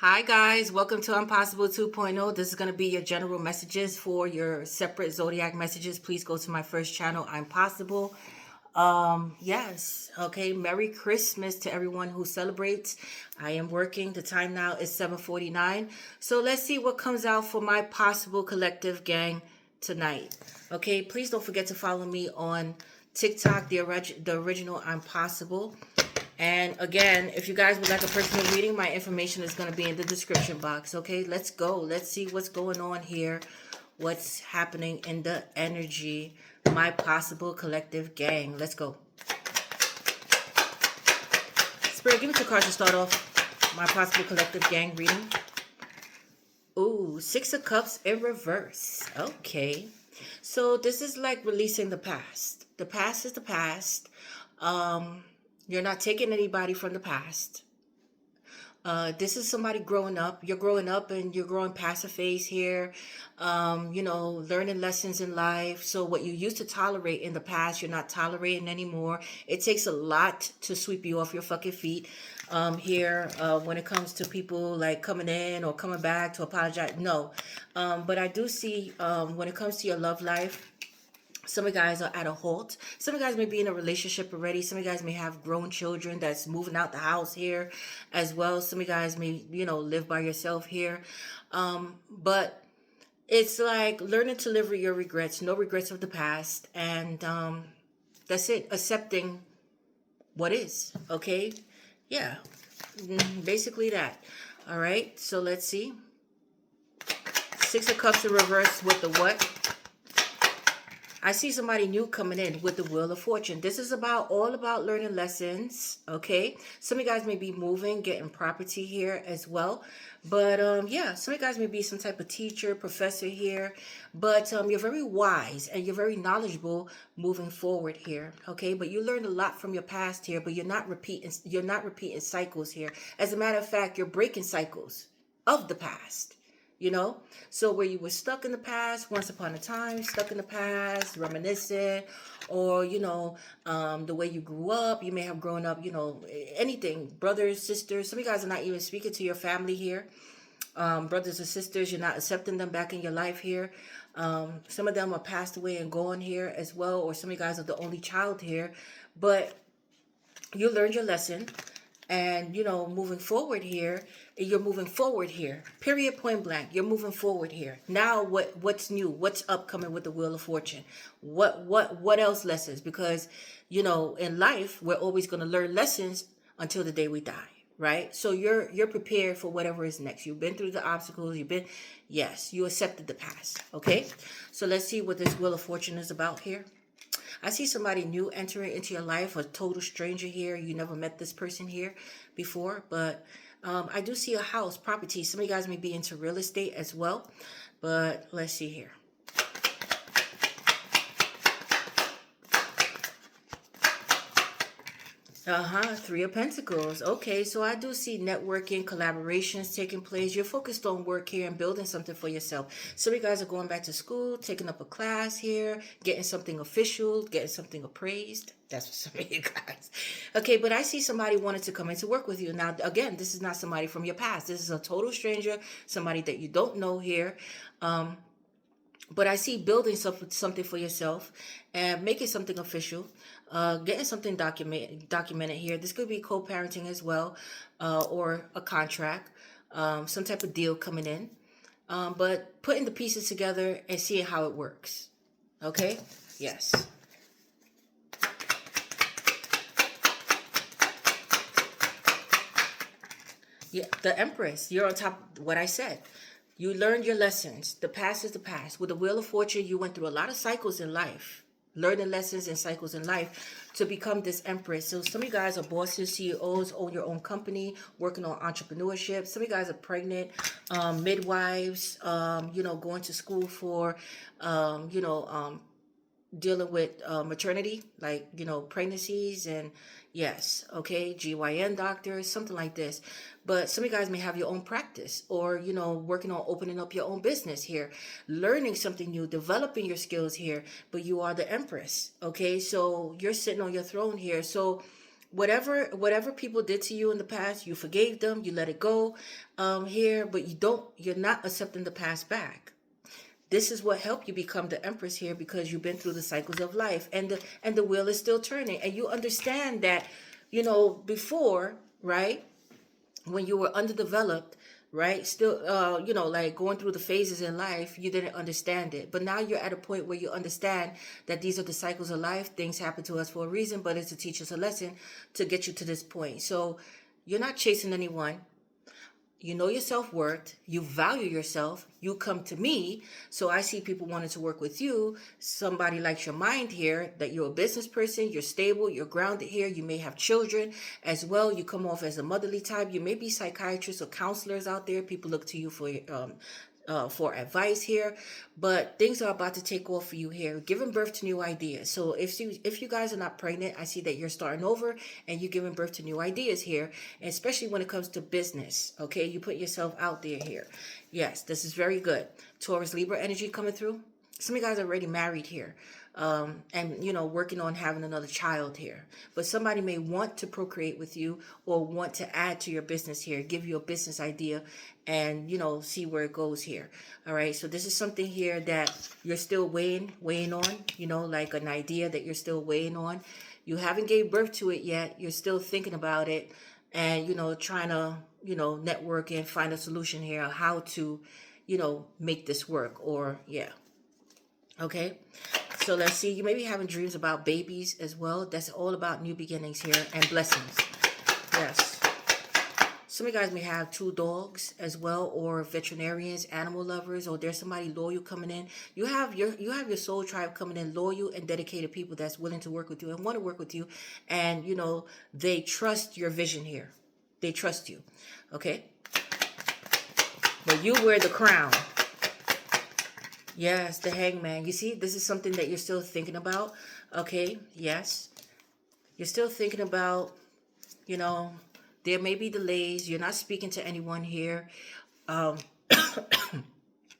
Hi guys, welcome to Impossible 2.0. This is going to be your general messages for your separate zodiac messages. Please go to my first channel, I'm Possible. Yes, okay. Merry Christmas to everyone who celebrates. I am working. The time now is 7:49. So let's see what comes out for my Possible Collective gang tonight. Okay, please don't forget to follow me on TikTok, the original I'm Possible. And again, if you guys would like a personal reading, my information is going to be in the description box. Okay, let's go. Let's see what's going on here. What's happening in the energy. My Possible Collective gang. Let's go. Spirit, give me two cards to start off my Possible Collective gang reading. Ooh, Six of Cups in reverse. Okay. So this is like releasing the past. The past is the past. You're not taking anybody from the past. This is somebody growing up. You're growing up and you're growing past a phase here. Learning lessons in life. So what you used to tolerate in the past, you're not tolerating anymore. It takes a lot to sweep you off your fucking feet. When it comes to people like coming in or coming back to apologize. No. But I do see when it comes to your love life, some of you guys are at a halt. Some of you guys may be in a relationship already. Some of you guys may have grown children that's moving out the house here as well. Some of you guys may, live by yourself here. But it's like learning to live with your regrets, no regrets of the past. And that's it. Accepting what is. Okay? Yeah. Basically that. All right. So let's see. Six of Cups in reverse with the what? I see somebody new coming in with the Wheel of Fortune. This is all about learning lessons, okay? Some of you guys may be moving, getting property here as well. But, some of you guys may be some type of teacher, professor here. But you're very wise and you're very knowledgeable moving forward here, okay? But you learned a lot from your past here, but you're not repeating cycles here. As a matter of fact, you're breaking cycles of the past. So where you were stuck in the past, once upon a time, stuck in the past, reminiscing, or, the way you grew up, you may have grown up, anything, brothers, sisters. Some of you guys are not even speaking to your family here. Brothers or sisters, you're not accepting them back in your life here. Some of them are passed away and gone here as well, or some of you guys are the only child here. But you learned your lesson. And, moving forward here, you're moving forward here. Period, point blank. You're moving forward here. Now, what's new? What's upcoming with the Wheel of Fortune? What else lessons? Because, in life, we're always going to learn lessons until the day we die, right? So you're prepared for whatever is next. You've been through the obstacles. Yes, you accepted the past, okay? So let's see what this Wheel of Fortune is about here. I see somebody new entering into your life, a total stranger here. You never met this person here before, but I do see a house, property. Some of you guys may be into real estate as well, but let's see here. Three of Pentacles. Okay, so I do see networking, collaborations taking place. You're focused on work here and building something for yourself. Some of you guys are going back to school, taking up a class here, getting something official, getting something appraised. That's for some of you guys. Okay, but I see somebody wanting to come in to work with you. Now, again, this is not somebody from your past. This is a total stranger, somebody that you don't know here. But I see building something for yourself and making something official, getting something documented here. This could be co-parenting as well, or a contract, some type of deal coming in. But putting the pieces together and seeing how it works. Okay? Yes. Yeah, the Empress. You're on top of what I said. You learned your lessons. The past is the past. With the Wheel of Fortune, you went through a lot of cycles in life. Learning lessons and cycles in life to become this Empress. So some of you guys are bosses, CEOs, own your own company, working on entrepreneurship. Some of you guys are pregnant, midwives, going to school for, dealing with maternity, like, pregnancies and yes, okay, GYN doctors, something like this. But some of you guys may have your own practice or, working on opening up your own business here, learning something new, developing your skills here, but you are the Empress, okay? So you're sitting on your throne here. So whatever people did to you in the past, you forgave them, you let it go here, but you're not accepting the past back. This is what helped you become the empress here, because you've been through the cycles of life, and the wheel is still turning, and you understand that, before, right, when you were underdeveloped, right, still like going through the phases in life, you didn't understand it, but now you're at a point where you understand that these are the cycles of life. Things happen to us for a reason, but it's to teach us a lesson to get you to this point. So you're not chasing anyone. You know your self-worth, you value yourself, you come to me. So I see people wanting to work with you. Somebody likes your mind here, that you're a business person, you're stable, you're grounded here. You may have children as well. You come off as a motherly type. You may be psychiatrists or counselors out there. People look to you for advice here, but things are about to take off for you here, giving birth to new ideas. So if you guys are not pregnant, I see that you're starting over and you're giving birth to new ideas here, and especially when it comes to business. Okay, you put yourself out there here. Yes, this is very good. Taurus, Libra energy coming through. Some of you guys are already married here, and working on having another child here. But somebody may want to procreate with you or want to add to your business here, give you a business idea, and see where it goes here. All right, so this is something here that you're still weighing on, like an idea that you're still weighing on. You haven't gave birth to it yet. You're still thinking about it, and trying to network and find a solution here, how to make this work. Or yeah. Okay, so let's see. You may be having dreams about babies as well. That's all about new beginnings here and blessings. Yes. Some of you guys may have 2 dogs as well, or veterinarians, animal lovers, or there's somebody loyal coming in. You have your soul tribe coming in, loyal and dedicated people that's willing to work with you and want to work with you, and they trust your vision here. They trust you. Okay, but you wear the crown. Yes, the Hangman. You see, this is something that you're still thinking about. Okay, yes. You're still thinking about, there may be delays. You're not speaking to anyone here.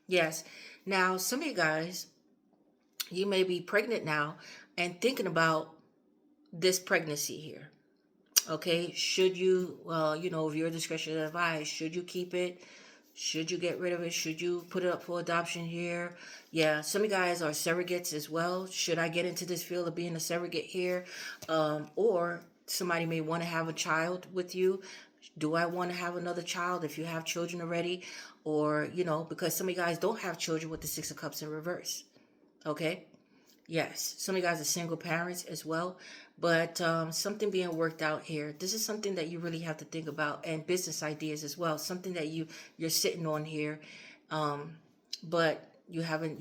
Yes. Now, some of you guys, you may be pregnant now and thinking about this pregnancy here. Okay, should you, of your discretion advice, should you keep it? Should you get rid of it? Should you put it up for adoption here? Yeah, some of you guys are surrogates as well. Should I get into this field of being a surrogate here? Or somebody may want to have a child with you. Do I want to have another child if you have children already? Or, because some of you guys don't have children with the 6 of Cups in reverse. Okay? Yes, some of you guys are single parents as well, but something being worked out here. This is something that you really have to think about, and business ideas as well. Something that you're sitting on here, but you haven't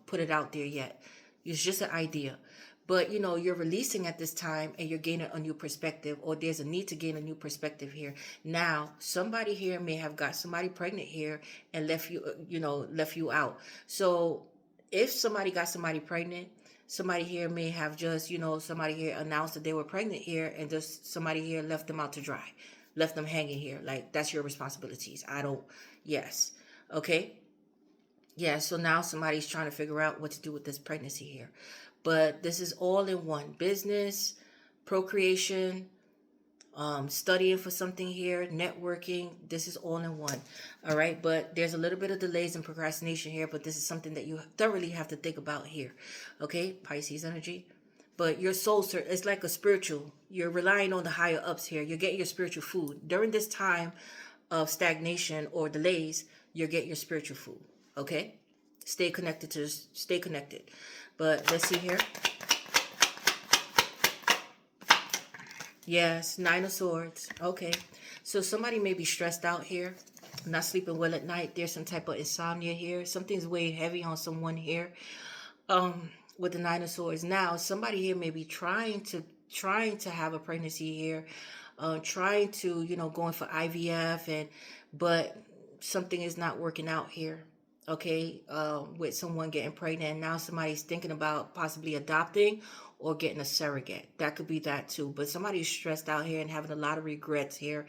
put it out there yet. It's just an idea, but you're releasing at this time, and you're gaining a new perspective, or there's a need to gain a new perspective here. Now, somebody here may have got somebody pregnant here and left you out. So if somebody got somebody pregnant, somebody here may have just, somebody here announced that they were pregnant here, and just somebody here left them out to dry, left them hanging here. Like, that's your responsibilities. Yes. Okay. Yeah. So now somebody's trying to figure out what to do with this pregnancy here. But this is all in one: business, procreation, studying for something here, networking. This is all in one. All right, but there's a little bit of delays and procrastination here, but this is something that you thoroughly have to think about here. Okay, Pisces energy. But your soul, sir, it's like a spiritual. You're relying on the higher ups here. You're getting your spiritual food during this time of stagnation or delays. You're getting your spiritual food. Okay, stay connected. But let's see here. Yes, 9 of Swords. Okay. So somebody may be stressed out here, not sleeping well at night. There's some type of insomnia here. Something's weighing heavy on someone here. With the 9 of Swords. Now, somebody here may be trying to have a pregnancy here, trying to, going for IVF, but something is not working out here. Okay, with someone getting pregnant, and now somebody's thinking about possibly adopting or getting a surrogate. That could be that too. But somebody's stressed out here and having a lot of regrets here.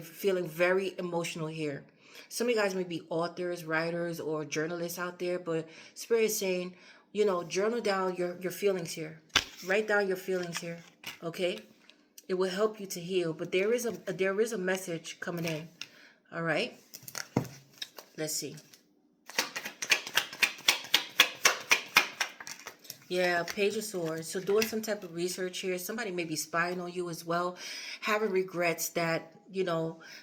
Feeling very emotional here. Some of you guys may be authors, writers, or journalists out there, but Spirit is saying, journal down your feelings here. Write down your feelings here. Okay, it will help you to heal, but there is a message coming in. All right, let's see. Yeah, Page of Swords. So doing some type of research here. Somebody may be spying on you as well. Having regrets that,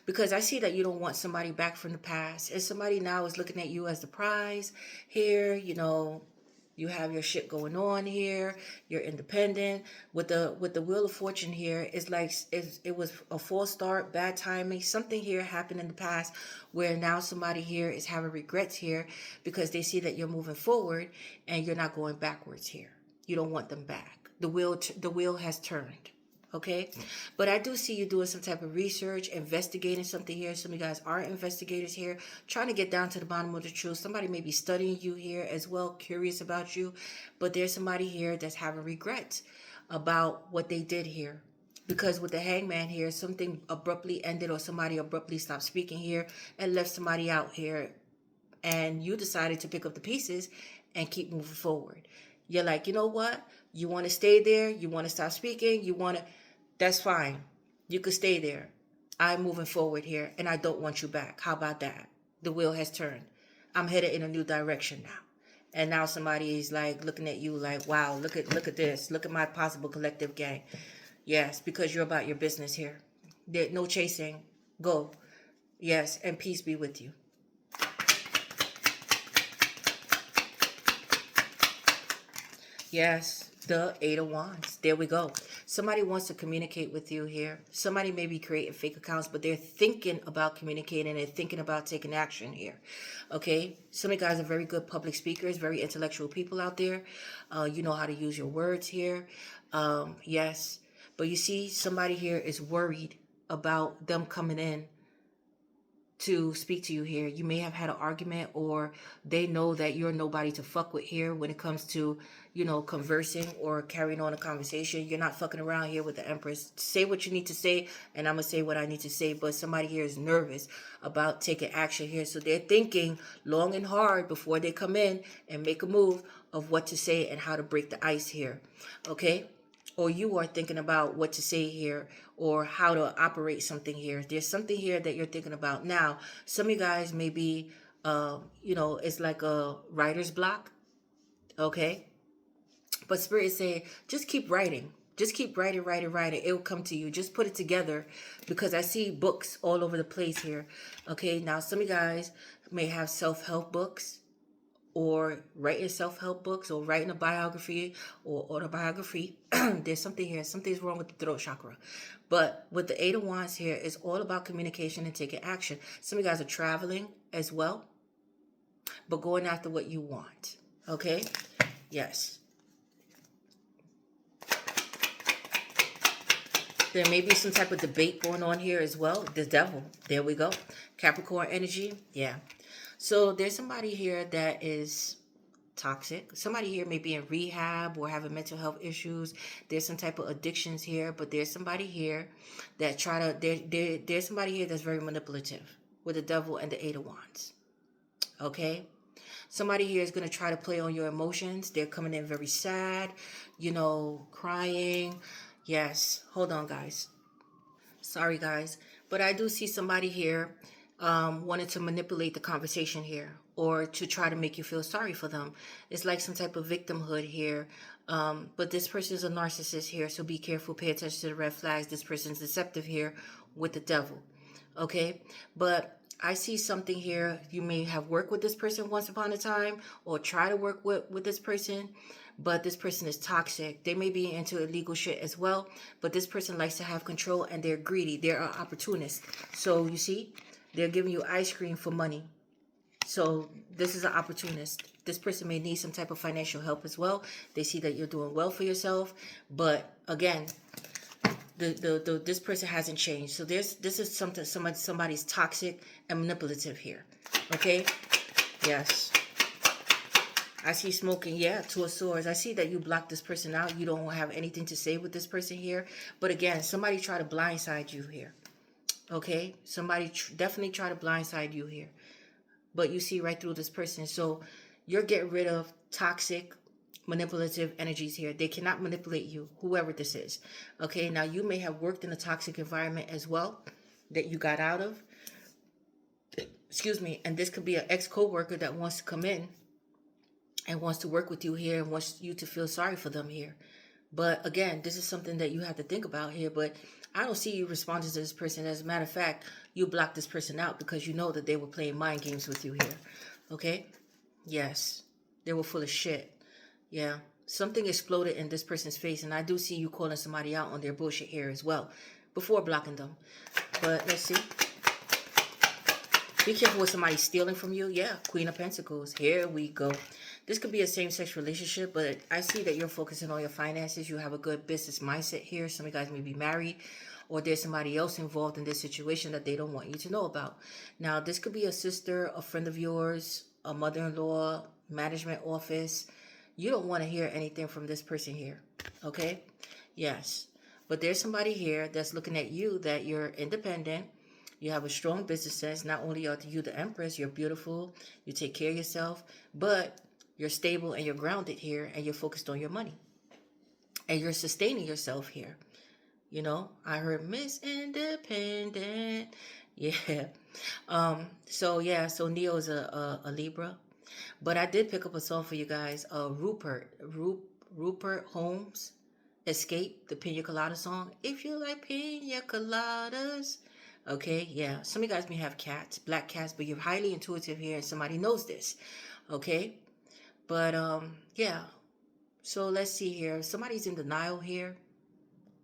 because I see that you don't want somebody back from the past. And somebody now is looking at you as the prize here. You have your shit going on here. You're independent. With the Wheel of Fortune here, it's like it was a false start, bad timing. Something here happened in the past where now somebody here is having regrets here because they see that you're moving forward and you're not going backwards here. You don't want them back. The wheel has turned. Okay, but I do see you doing some type of research, investigating something here. Some of you guys are investigators here, trying to get down to the bottom of the truth. Somebody may be studying you here as well, curious about you, but there's somebody here that's having regrets about what they did here. Because with the Hangman here, something abruptly ended or somebody abruptly stopped speaking here and left somebody out here, and you decided to pick up the pieces and keep moving forward. You're like, you know what? You want to stay there. You want to stop speaking. That's fine. You could stay there. I'm moving forward here and I don't want you back. How about that? The wheel has turned. I'm headed in a new direction now. And now somebody is like looking at you like, wow, look at this. Look at my possible collective gang. Yes, because you're about your business here. There, no chasing. Go. Yes, and peace be with you. Yes, the Eight of Wands. There we go. Somebody wants to communicate with you here. Somebody may be creating fake accounts, but they're thinking about communicating. They're thinking about taking action here. Okay? Some of you guys are very good public speakers, very intellectual people out there. You know how to use your words here. Yes. But you see, somebody here is worried about them coming in to speak to you here. You may have had an argument, or they know that you're nobody to fuck with here when it comes to, conversing or carrying on a conversation. You're not fucking around here with the Empress. Say what you need to say, and I'm going to say what I need to say. But somebody here is nervous about taking action here. So they're thinking long and hard before they come in and make a move of what to say and how to break the ice here. Okay? Or you are thinking about what to say here or how to operate something here. There's something here that you're thinking about. Now, some of you guys may be, it's like a writer's block. Okay. But Spirit is saying, just keep writing. Just keep writing. It will come to you. Just put it together, because I see books all over the place here. Okay. Now, some of you guys may have self-help books, or writing self-help books, or writing a biography or autobiography. There's something here. Something's wrong with the throat chakra. But with the Eight of Wands here, it's all about communication and taking action. Some of you guys are traveling as well, but going after what you want. Okay? Yes. There may be some type of debate going on here as well. The Devil. There we go. Capricorn energy. Yeah. So there's somebody here that is toxic. Somebody here may be in rehab or having mental health issues. There's some type of addictions here, but there's somebody here that there's somebody here that's very manipulative with the Devil and the Eight of Wands. Okay? Somebody here is going to try to play on your emotions. They're coming in very sad, crying. Yes. Hold on, guys. Sorry, guys. But I do see somebody here wanted to manipulate the conversation here, or to try to make you feel sorry for them. It's like some type of victimhood here. But this person is a narcissist here, so be careful. Pay attention to the red flags. This person's deceptive here with the Devil. Okay? But I see something here. You may have worked with this person once upon a time, or try to work with this person. But this person is toxic. They may be into illegal shit as well. But this person likes to have control, and they're greedy. They're an opportunist. So you see, they're giving you ice cream for money. So this is an opportunist. This person may need some type of financial help as well. They see that you're doing well for yourself. But again, this person hasn't changed. So this is somebody's toxic and manipulative here. Okay? Yes. I see smoking. Yeah, Two of Swords. I see that you blocked this person out. You don't have anything to say with this person here. But again, somebody try to blindside you here. Okay? Somebody definitely try to blindside you here. But you see right through this person. So you're getting rid of toxic, manipulative energies here. They cannot manipulate you, whoever this is. Okay, now you may have worked in a toxic environment as well that you got out of. Excuse me. And this could be an ex-co-worker that wants to come in and wants to work with you here and wants you to feel sorry for them here. But again, this is something that you have to think about here. But I don't see you responding to this person. As a matter of fact, you blocked this person out because you know that they were playing mind games with you here. Okay? Yes. They were full of shit. Yeah. Something exploded in this person's face. And I do see you calling somebody out on their bullshit here as well before blocking them. But let's see. Be careful with somebody stealing from you. Yeah, Queen of Pentacles. Here we go. This could be a same-sex relationship, but I see that you're focusing on your finances. You have a good business mindset here. Some of you guys may be married, or there's somebody else involved in this situation that they don't want you to know about. Now, this could be a sister, a friend of yours, a mother-in-law, management office. You don't want to hear anything from this person here, okay? Yes, but there's somebody here that's looking at you that you're independent. You have a strong business sense. Not only are you the Empress, you're beautiful, you take care of yourself, but you're stable and you're grounded here and you're focused on your money. And you're sustaining yourself here. You know, I heard Miss Independent. Yeah. So Neo is a Libra. But I did pick up a song for you guys. Rupert Holmes, Escape, the Pina Colada song. If you like Pina Coladas. Okay, yeah. Some of you guys may have cats, black cats, but you're highly intuitive here and somebody knows this. Okay? But, yeah. So let's see here. Somebody's in denial here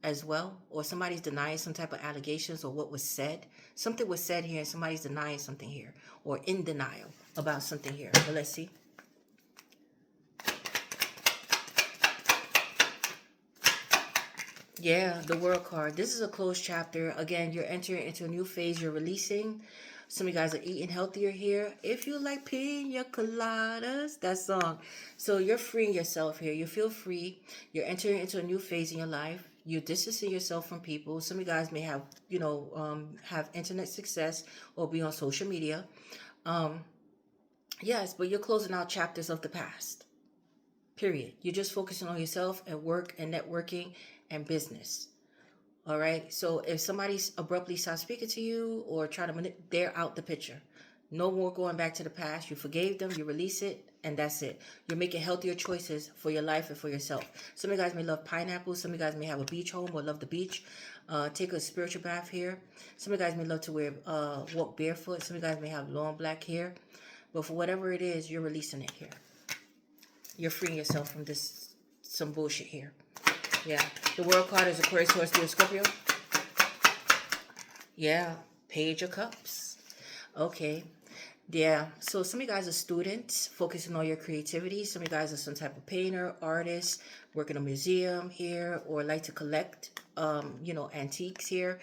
as well. Or somebody's denying some type of allegations or what was said. Something was said here and somebody's denying something here. Or in denial about something here. But let's see. Yeah, the World card. This is a closed chapter. Again, you're entering into a new phase. You're releasing. Some of you guys are eating healthier here. If you like pina coladas, that song. So you're freeing yourself here. You feel free. You're entering into a new phase in your life. You're distancing yourself from people. Some of you guys may have, have internet success or be on social media. Yes, but you're closing out chapters of the past. Period. You're just focusing on yourself and work and networking and business. All right. So if somebody abruptly stops speaking to you or try to they're out the picture. No more going back to the past. You forgave them. You release it. And that's it. You're making healthier choices for your life and for yourself. Some of you guys may love pineapples. Some of you guys may have a beach home or love the beach. Take a spiritual bath here. Some of you guys may love to walk barefoot. Some of you guys may have long black hair. But for whatever it is, you're releasing it here. You're freeing yourself from some bullshit here. Yeah. The World card is Aquarius, Taurus, Leo, Scorpio. Yeah. Page of Cups. Okay. Yeah. So some of you guys are students focusing on your creativity. Some of you guys are some type of painter, artist, work in a museum here, or like to collect, antiques here.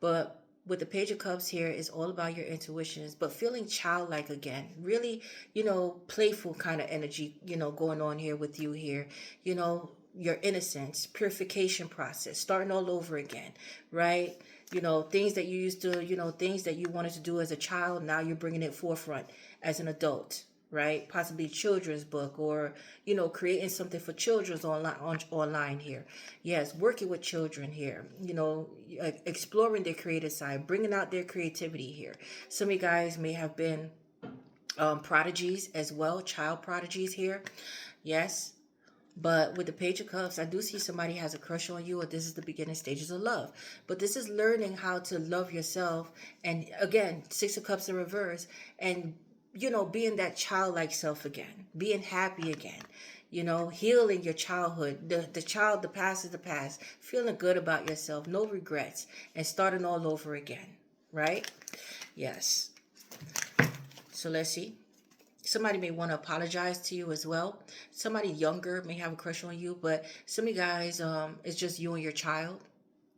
But with the Page of Cups here, is all about your intuitions, but feeling childlike again. Really, playful kind of energy, going on here with you here. Your innocence, purification process, starting all over again, right? Things that you used to, things that you wanted to do as a child, now you're bringing it forefront as an adult, right? Possibly children's book or, creating something for children's online here. Yes, working with children here, exploring their creative side, bringing out their creativity here. Some of you guys may have been prodigies as well, child prodigies here. Yes. But with the Page of Cups, I do see somebody has a crush on you, or this is the beginning stages of love. But this is learning how to love yourself. And again, Six of Cups in reverse. And, being that childlike self again. Being happy again. Healing your childhood. The past is the past. Feeling good about yourself. No regrets. And starting all over again. Right? Yes. So let's see. Somebody may want to apologize to you as well. Somebody younger may have a crush on you, but some of you guys, it's just you and your child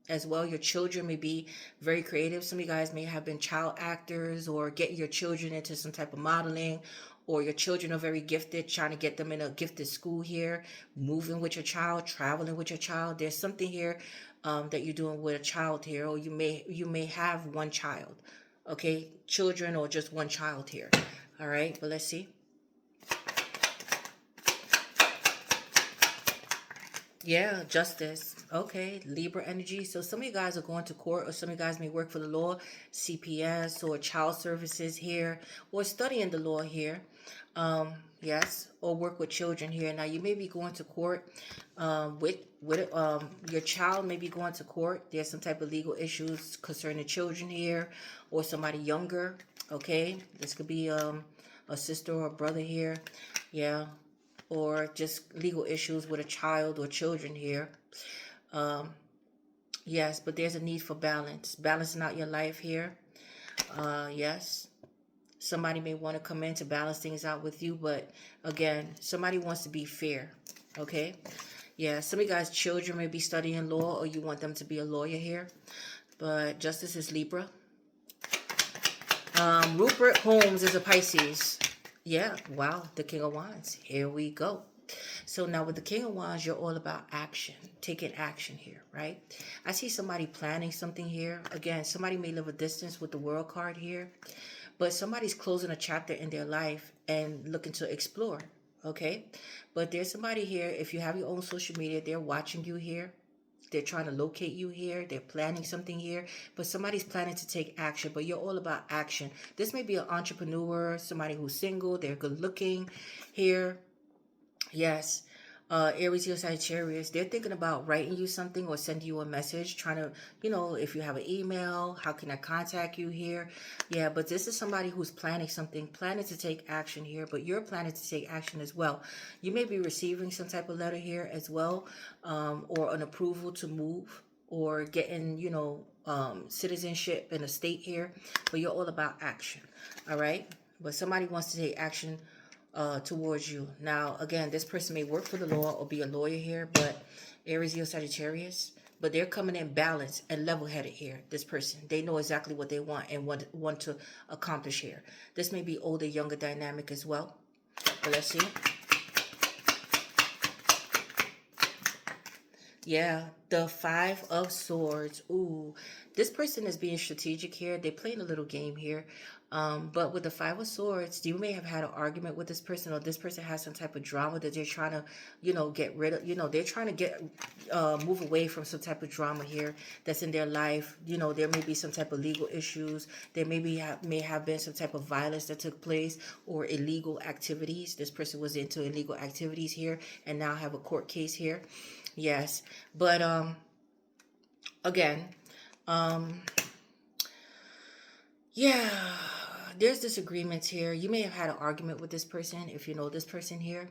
as well. Your children may be very creative. Some of you guys may have been child actors or getting your children into some type of modeling, or your children are very gifted, trying to get them in a gifted school here, moving with your child, traveling with your child. There's something here that you're doing with a child here, or you may have one child, okay, children or just one child here. All right, but let's see. Yeah, justice. Okay, Libra energy. So some of you guys are going to court, or some of you guys may work for the law, CPS or child services here, or studying the law here. Yes, or work with children here. Now you may be going to court with your child may be going to court. There's some type of legal issues concerning children here, or somebody younger. Okay, this could be a sister or a brother here. Yeah, or just legal issues with a child or children here. Um, yes, but there's a need for balance. Balancing out your life here. Yes, somebody may want to come in to balance things out with you, but again, somebody wants to be fair. Okay. Yeah, some of you guys' children may be studying law, or you want them to be a lawyer here. But justice is Libra. Rupert Holmes is a Pisces. Yeah, wow, the King of Wands. Here we go. So now with the King of Wands, you're all about action, taking action here, right? I see somebody planning something here. Again, somebody may live a distance with the World card here, but somebody's closing a chapter in their life and looking to explore, okay? But there's somebody here, if you have your own social media, they're watching you here. They're trying to locate you here. They're planning something here. But somebody's planning to take action. But you're all about action. This may be an entrepreneur, somebody who's single. They're good looking here. Yes. Aries or Sagittarius, they're thinking about writing you something or sending you a message, trying to, if you have an email, how can I contact you here? Yeah, but this is somebody who's planning something, planning to take action here, but you're planning to take action as well. You may be receiving some type of letter here as well, or an approval to move, or getting, citizenship in a state here, but you're all about action. All right. But somebody wants to take action towards you. Now, again, this person may work for the law or be a lawyer here, but Aries or Sagittarius, but they're coming in balanced and level-headed here. This person, they know exactly what they want and what want to accomplish here. This may be older, younger dynamic as well. But let's see. Yeah, the Five of Swords. Ooh, this person is being strategic here. They're playing a little game here. But with the Five of Swords, you may have had an argument with this person, or this person has some type of drama that they're trying to, get rid of. They're trying to move away from some type of drama here that's in their life. There may be some type of legal issues. There may have been some type of violence that took place, or illegal activities. This person was into illegal activities here and now have a court case here. Yes, but again, um, yeah, there's disagreements here. You may have had an argument with this person if you know this person here.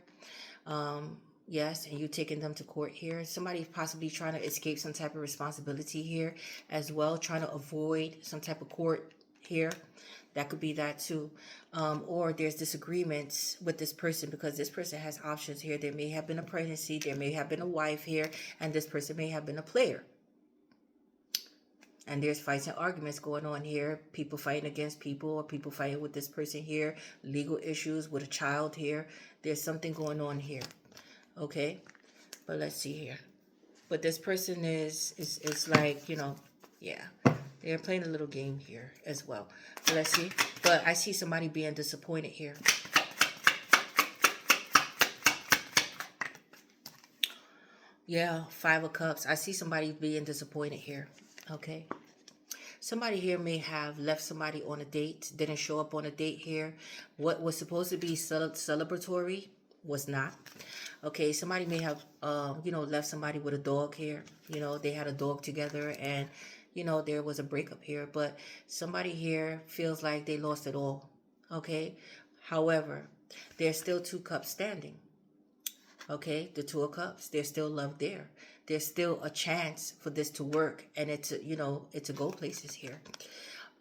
Um, yes, and you taking them to court here. Somebody possibly trying to escape some type of responsibility here as well, trying to avoid some type of court here. That could be that too. Or there's disagreements with this person because this person has options here. There may have been a pregnancy, there may have been a wife here, and this person may have been a player. And there's fights and arguments going on here. People fighting against people, or people fighting with this person here. Legal issues with a child here. There's something going on here. Okay? But let's see here. But this person is like, yeah. They're playing a little game here as well. So let's see. But I see somebody being disappointed here. Yeah, Five of Cups. I see somebody being disappointed here. Okay. Somebody here may have left somebody on a date, didn't show up on a date here. What was supposed to be celebratory was not. Okay, somebody may have, left somebody with a dog here. They had a dog together and, there was a breakup here. But somebody here feels like they lost it all. Okay, however, there's still two cups standing. Okay, the Two of Cups, there's still love there. There's still a chance for this to work and it to go places here.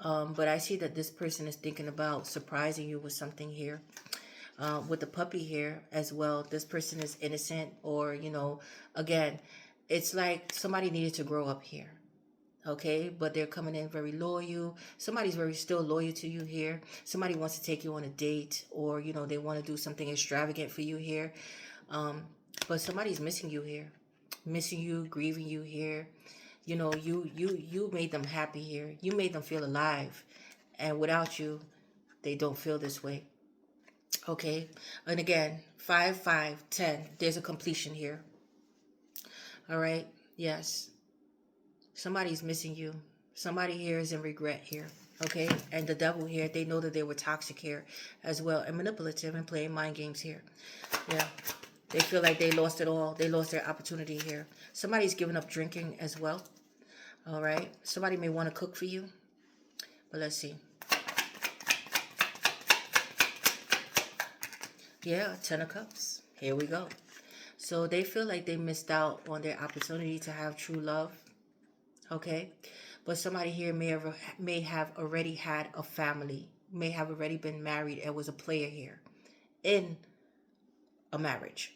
But I see that this person is thinking about surprising you with something here. With the puppy here as well, this person is innocent, or, again, it's like somebody needed to grow up here. Okay, but they're coming in very loyal. Somebody's very still loyal to you here. Somebody wants to take you on a date, or, they want to do something extravagant for you here. But somebody's missing you here, missing you, grieving you here. You made them happy here. You made them feel alive, and without you, they don't feel this way. Okay, and again, 5, 5, 10. There's a completion here. All right. Yes. Somebody's missing you. Somebody here is in regret here. Okay. And the devil here, they know that they were toxic here as well and manipulative and playing mind games here. Yeah. They feel like they lost it all. They lost their opportunity here. Somebody's giving up drinking as well. All right. Somebody may want to cook for you. But let's see. Yeah, 10 of Cups. Here we go. So they feel like they missed out on their opportunity to have true love. Okay. But somebody here may have already had a family, may have already been married and was a player here in a marriage.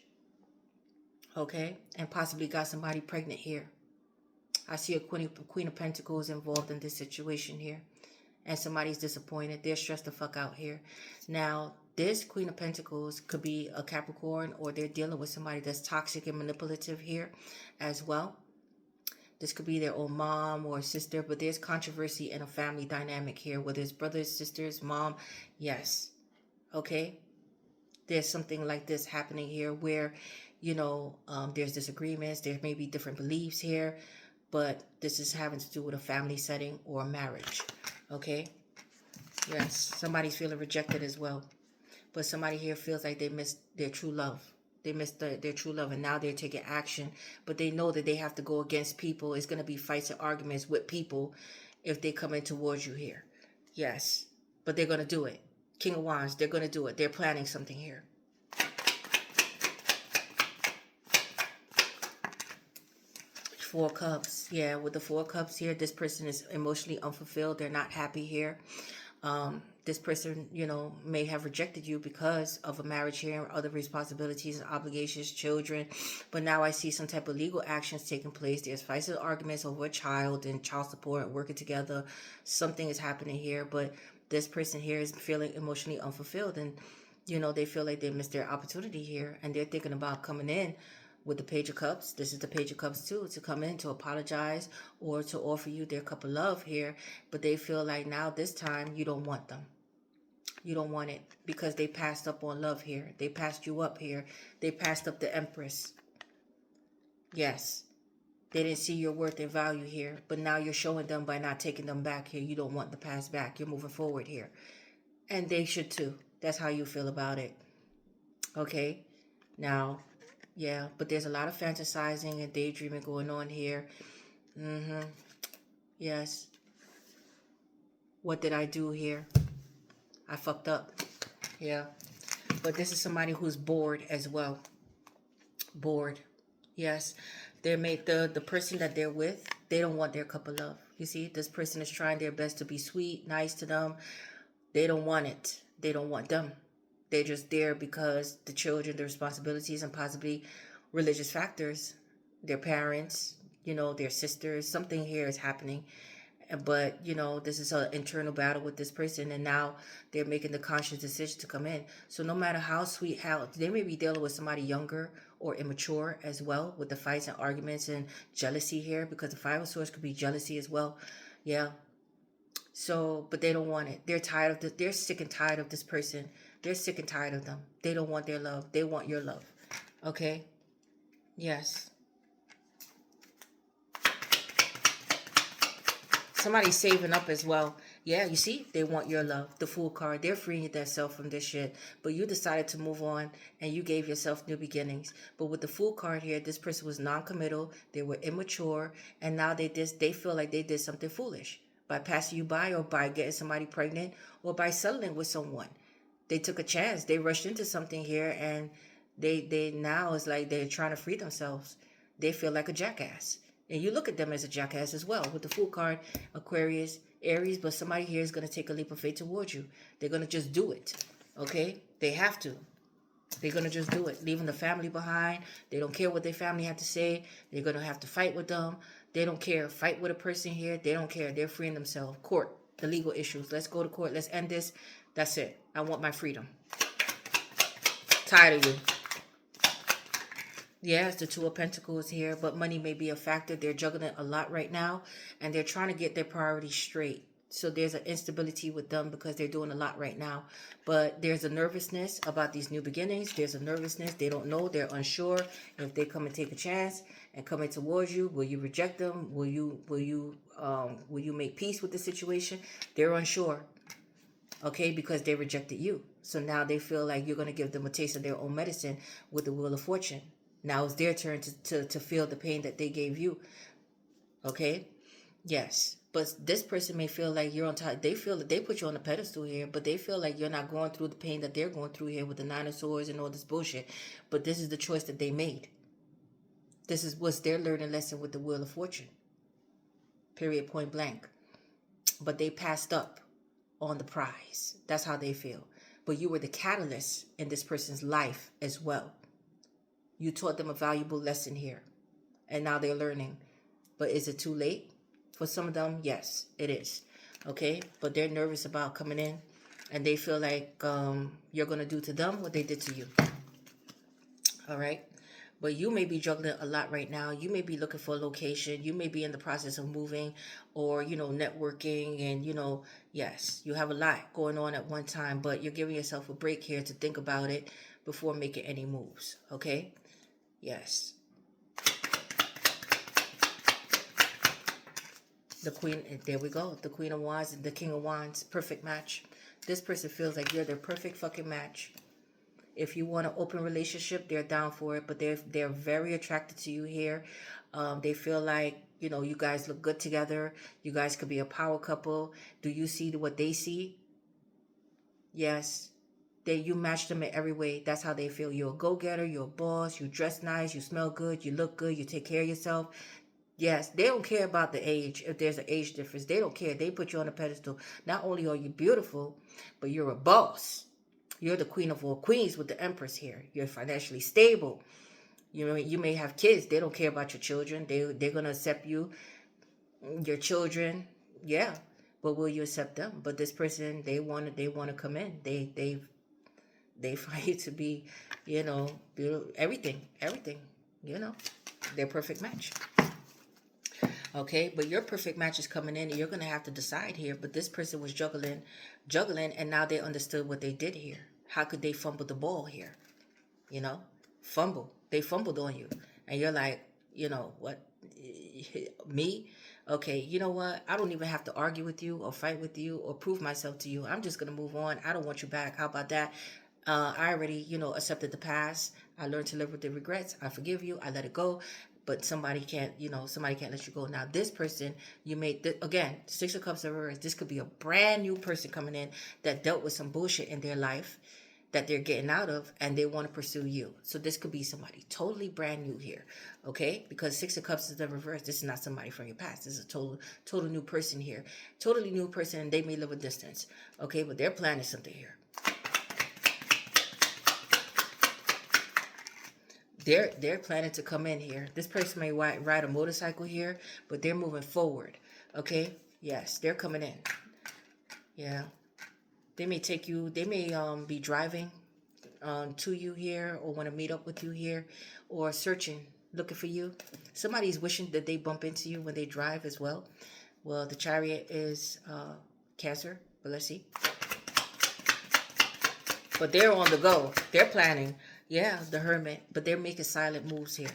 Okay. And possibly got somebody pregnant here. I see a Queen of Pentacles involved in this situation here. And somebody's disappointed. They're stressed the fuck out here. Now, this Queen of Pentacles could be a Capricorn, or they're dealing with somebody that's toxic and manipulative here as well. This could be their own mom or sister, but there's controversy in a family dynamic here, whether it's brothers, sisters, mom. Yes. Okay. There's something like this happening here where, there's disagreements. There may be different beliefs here, but this is having to do with a family setting or a marriage. Okay. Yes. Somebody's feeling rejected as well. But somebody here feels like they missed their true love. They missed their true love, and now they're taking action. But they know that they have to go against people. It's going to be fights and arguments with people if they come in towards you here. Yes. But they're going to do it. King of Wands, they're going to do it. They're planning something here. Four Cups. Yeah, with the Four Cups here, this person is emotionally unfulfilled. They're not happy here. This person, may have rejected you because of a marriage here, other responsibilities and obligations, children. But now I see some type of legal actions taking place. There's fights and arguments over a child and child support, working together. Something is happening here, but this person here is feeling emotionally unfulfilled, and they feel like they missed their opportunity here, and they're thinking about coming in with the Page of Cups. This is the Page of Cups too, to come in to apologize or to offer you their cup of love here. But they feel like now this time you don't want them. You don't want it because they passed up on love here. They passed you up here. They passed up the Empress. Yes. They didn't see your worth and value here. But now you're showing them by not taking them back here. You don't want the past back. You're moving forward here. And they should too. That's how you feel about it. Okay. Now, yeah, but there's a lot of fantasizing and daydreaming going on here. Yes. What did I do here? I fucked up. Yeah. But this is somebody who's bored as well. Bored. Yes. They made the person that they're with, they don't want their cup of love. You see, this person is trying their best to be sweet, nice to them. They don't want it. They don't want them. They're just there because the children, the responsibilities, and possibly religious factors, their parents, their sisters. Something here is happening. But, this is an internal battle with this person. And now they're making the conscious decision to come in. So no matter how sweet, how they may be dealing with somebody younger or immature as well, with the fights and arguments and jealousy here, because the Five of Swords could be jealousy as well. Yeah. So, but they don't want it. They're tired of they're sick and tired of this person. They're sick and tired of them. They don't want their love. They want your love. Okay? Yes. Somebody's saving up as well. Yeah, you see? They want your love. The Fool card. They're freeing themselves from this shit. But you decided to move on and you gave yourself new beginnings. But with the Fool card here, this person was non-committal. They were immature. And now they feel like they did something foolish by passing you by, or by getting somebody pregnant, or by settling with someone. They took a chance. They rushed into something here, and they now it's like they're trying to free themselves. They feel like a jackass. And you look at them as a jackass as well. With the Fool card, Aquarius, Aries, but somebody here is going to take a leap of faith towards you. They're going to just do it. Okay? They have to. They're going to just do it. Leaving the family behind. They don't care what their family have to say. They're going to have to fight with them. They don't care. Fight with a person here. They don't care. They're freeing themselves. Court. The legal issues. Let's go to court. Let's end this. That's it. I want my freedom. Tired of you. Yeah, it's the Two of Pentacles here, but money may be a factor. They're juggling a lot right now, and they're trying to get their priorities straight. So there's an instability with them because they're doing a lot right now. But there's a nervousness about these new beginnings. There's a nervousness. They don't know. They're unsure if they come and take a chance. and coming towards you? Will you reject them? Will you make peace with the situation? They're unsure. Okay, because they rejected you. So now they feel like you're going to give them a taste of their own medicine with the Wheel of Fortune. Now it's their turn to feel the pain that they gave you. Okay? Yes. But this person may feel like you're on top. They feel that they put you on a pedestal here, but they feel like you're not going through the pain that they're going through here with the Nine of Swords and all this bullshit. But this is the choice that they made. This is what's their learning lesson with the Wheel of Fortune. Period, point blank. But they passed up on the prize. That's how they feel. But you were the catalyst in this person's life as well. You taught them a valuable lesson here. And now they're learning. But is it too late? For some of them, yes, it is. Okay? But they're nervous about coming in. And they feel like you're going to do to them what they did to you. All right? But you may be juggling a lot right now. You may be looking for a location. You may be in the process of moving or, networking. And, yes, you have a lot going on at one time. But you're giving yourself a break here to think about it before making any moves. Okay? Yes. The Queen, there we go. The Queen of Wands and the King of Wands. Perfect match. This person feels like you're their perfect fucking match. If you want an open relationship, they're down for it, but they're very attracted to you here. They feel like, you guys look good together. You guys could be a power couple. Do you see what they see? Yes. You match them in every way. That's how they feel. You're a go-getter. You're a boss. You dress nice. You smell good. You look good. You take care of yourself. Yes, they don't care about the age. If there's an age difference, they don't care. They put you on a pedestal. Not only are you beautiful, but you're a boss. You're the queen of all queens with the Empress here. You're financially stable. You may have kids. They don't care about your children. They're gonna accept you, your children. Yeah, but will you accept them? But this person, they want to come in. They find you to be, beautiful, everything. They're perfect match. Okay, but your perfect match is coming in, and you're gonna have to decide here. But this person was juggling, and now they understood what they did here. How could they fumble the ball here? Fumble. They fumbled on you, and you're like, what? Me? Okay, you know what? I don't even have to argue with you or fight with you or prove myself to you. I'm just gonna move on. I don't want you back. How about that? I already, accepted the past. I learned to live with the regrets. I forgive you. I let it go. But somebody can't let you go. Now, this person, again, Six of Cups in reverse. This could be a brand new person coming in that dealt with some bullshit in their life that they're getting out of, and they want to pursue you. So this could be somebody totally brand new here, okay? Because Six of Cups is the reverse. This is not somebody from your past. This is a total new person here. Totally new person, and they may live a distance, okay? But they're planning something here. They're planning to come in here. This person may ride a motorcycle here, but they're moving forward. Okay? Yes, they're coming in. Yeah. They may be driving to you here, or want to meet up with you here, or searching, looking for you. Somebody's wishing that they bump into you when they drive as well. Well, the Chariot is Cancer, but let's see. But they're on the go. They're planning. Yeah, the Hermit. But they're making silent moves here.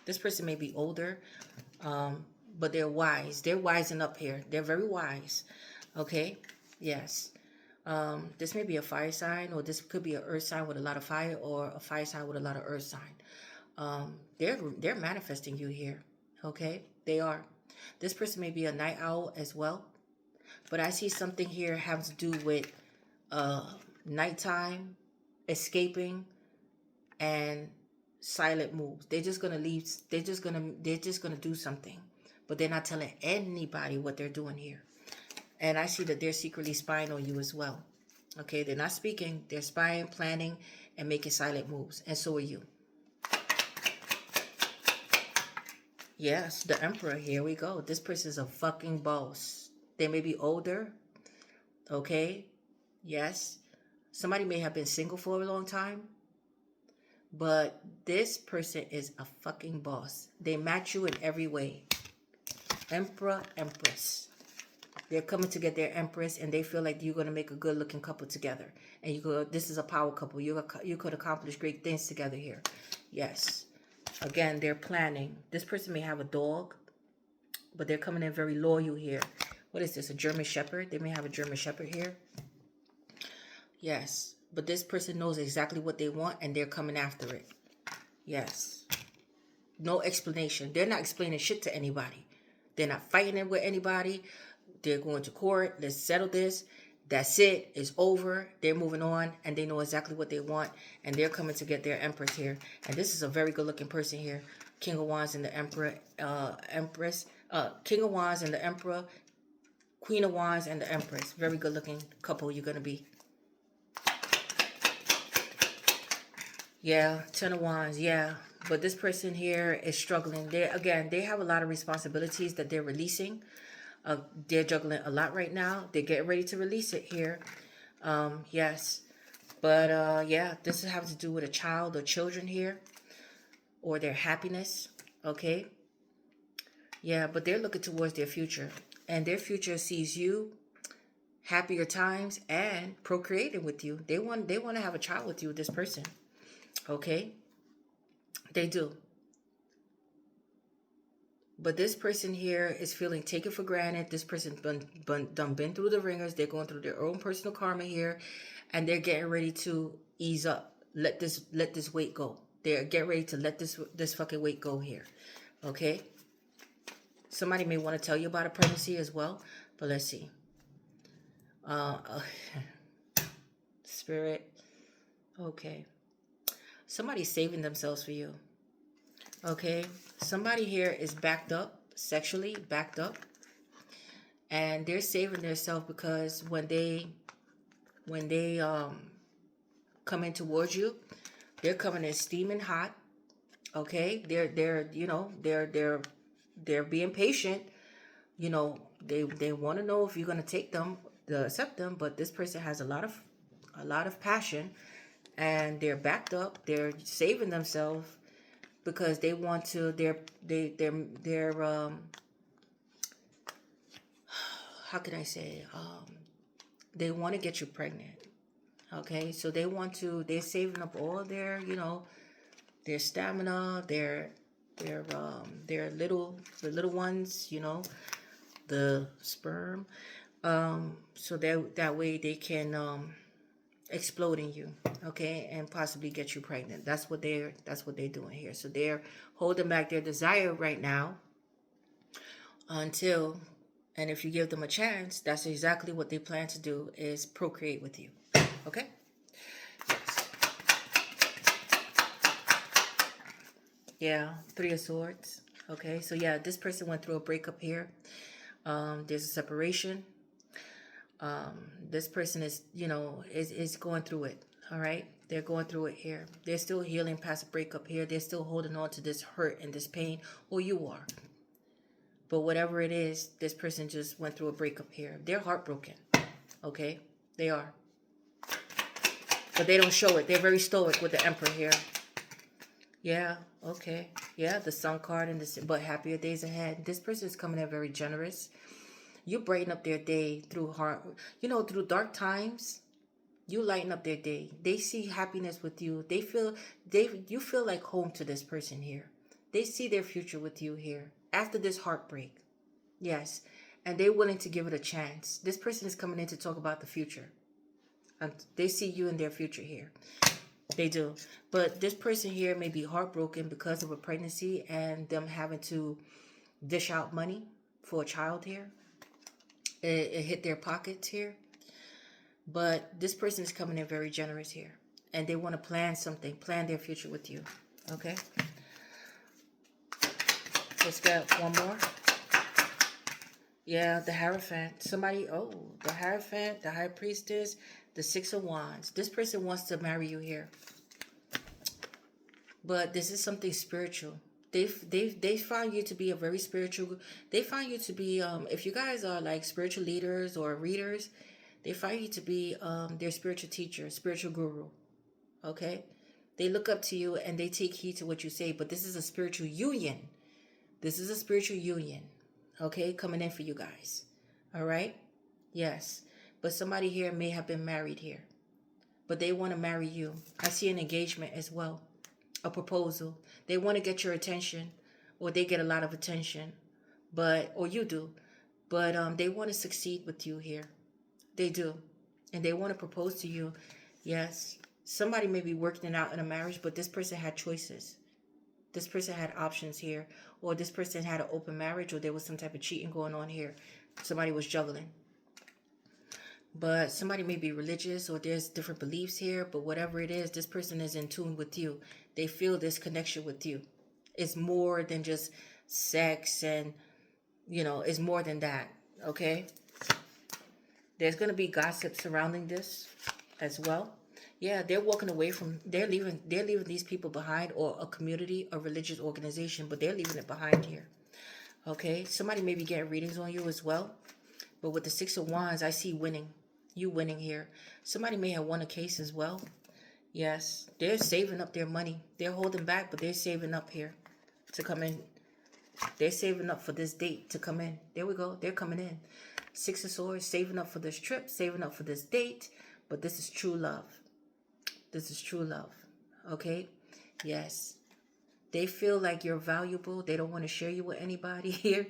This person may be older, but they're wise. They're wising up here. They're very wise. Okay? Yes. This may be a fire sign, or this could be an earth sign with a lot of fire, or a fire sign with a lot of earth sign. They're manifesting you here. Okay? They are. This person may be a night owl as well. But I see something here having to do with nighttime, escaping, and silent moves. They're just gonna leave. They're just gonna do something, but they're not telling anybody what they're doing here. And I see that they're secretly spying on you as well. Okay, they're not speaking. They're spying, planning, and making silent moves. And so are you. Yes, the Emperor. Here we go. This person's a fucking boss. They may be older. Okay. Yes. Somebody may have been single for a long time. But this person is a fucking boss. They match you in every way. Emperor, Empress. They're coming to get their Empress, and they feel like you're going to make a good-looking couple together. And this is a power couple. You could accomplish great things together here. Yes. Again, they're planning. This person may have a dog, but they're coming in very loyal here. What is this? A German Shepherd? They may have a German Shepherd here. Yes. But this person knows exactly what they want and they're coming after it. Yes. No explanation. They're not explaining shit to anybody. They're not fighting it with anybody. They're going to court. Let's settle this. That's it. It's over. They're moving on and they know exactly what they want. And they're coming to get their Empress here. And this is a very good looking person here. King of Wands and the Emperor, Empress. King of Wands and the Emperor. Queen of Wands and the Empress. Very good looking couple you're going to be. Yeah, Ten of Wands, yeah. But this person here is struggling. They have a lot of responsibilities that they're releasing. They're juggling a lot right now. They're getting ready to release it here. Yes. But yeah, this is having to do with a child or children here. Or their happiness. Okay. Yeah, but they're looking towards their future. And their future sees you, happier times, and procreating with you. They want to have a child with you, this person. Okay? They do. But this person here is feeling taken for granted. This person's been through the ringers. They're going through their own personal karma here. And they're getting ready to ease up. Let this weight go. They're getting ready to let this fucking weight go here. Okay? Somebody may want to tell you about a pregnancy as well. But let's see. Spirit. Okay. Somebody's saving themselves for you. Okay. Somebody here is backed up, sexually backed up. And they're saving themselves because when they come in towards you, they're coming in steaming hot. Okay? They're being patient. You know, they want to know if you're going to take them, to accept them, but this person has a lot of passion. And they're backed up. They're saving themselves because they want to. They're how can I say? They want to get you pregnant. Okay, so they're saving up all their, their stamina, their little ones, the sperm, so that way they can explode in you, okay, and possibly get you pregnant. That's what they're doing here. So they're holding back their desire right now until, and if you give them a chance, that's exactly what they plan to do, is procreate with you. Okay. Yeah, Three of Swords. Okay, so yeah, this person went through a breakup here. There's a separation. This person is, is going through it. All right. They're going through it here. They're still healing past a breakup here. They're still holding on to this hurt and this pain. Or you are. But whatever it is, this person just went through a breakup here. They're heartbroken. Okay. They are. But they don't show it. They're very stoic with the Emperor here. Yeah. Okay. Yeah. The Sun card and this, but happier days ahead. This person is coming in very generous. You brighten up their day through through dark times. You lighten up their day. They see happiness with you. You feel like home to this person here. They see their future with you here after this heartbreak. Yes. And they're willing to give it a chance. This person is coming in to talk about the future. And they see you in their future here. They do. But this person here may be heartbroken because of a pregnancy and them having to dish out money for a child here. It hit their pockets here. But this person is coming in very generous here. And they want to plan something. Plan their future with you. Okay? Let's get one more. Yeah, the Hierophant. The Hierophant, the High Priestess, the Six of Wands. This person wants to marry you here. But this is something spiritual. They find you to be a very spiritual. They find you to be, if you guys are like spiritual leaders or readers, they find you to be their spiritual teacher, spiritual guru. Okay? They look up to you and they take heed to what you say. But this is a spiritual union. This is a spiritual union. Okay? Coming in for you guys. All right? Yes. But somebody here may have been married here. But they want to marry you. I see an engagement as well. a proposal. They want to get your attention, or they get a lot of attention, but or you do, but they want to succeed with you here. They do, and they want to propose to you. Yes, somebody may be working it out in a marriage, but this person had choices. This person had options here, or this person had an open marriage, or there was some type of cheating going on here. Somebody was juggling. But somebody may be religious, or there's different beliefs here, but whatever it is, this person is in tune with you. They feel this connection with you. It's more than just sex, and it's more than that. Okay, there's going to be gossip surrounding this as well. Yeah, they're walking away from, they're leaving these people behind, or a community, a religious organization, but they're leaving it behind here. Okay, somebody may be getting readings on you as well, but with the Six of Wands, I see winning. You winning here. Somebody may have won a case as well. Yes, they're saving up their money. They're holding back, but they're saving up here to come in. They're saving up for this date to come in. There we go. They're coming in. Six of Swords, saving up for this trip, saving up for this date. But this is true love. This is true love. Okay? Yes. They feel like you're valuable. They don't want to share you with anybody here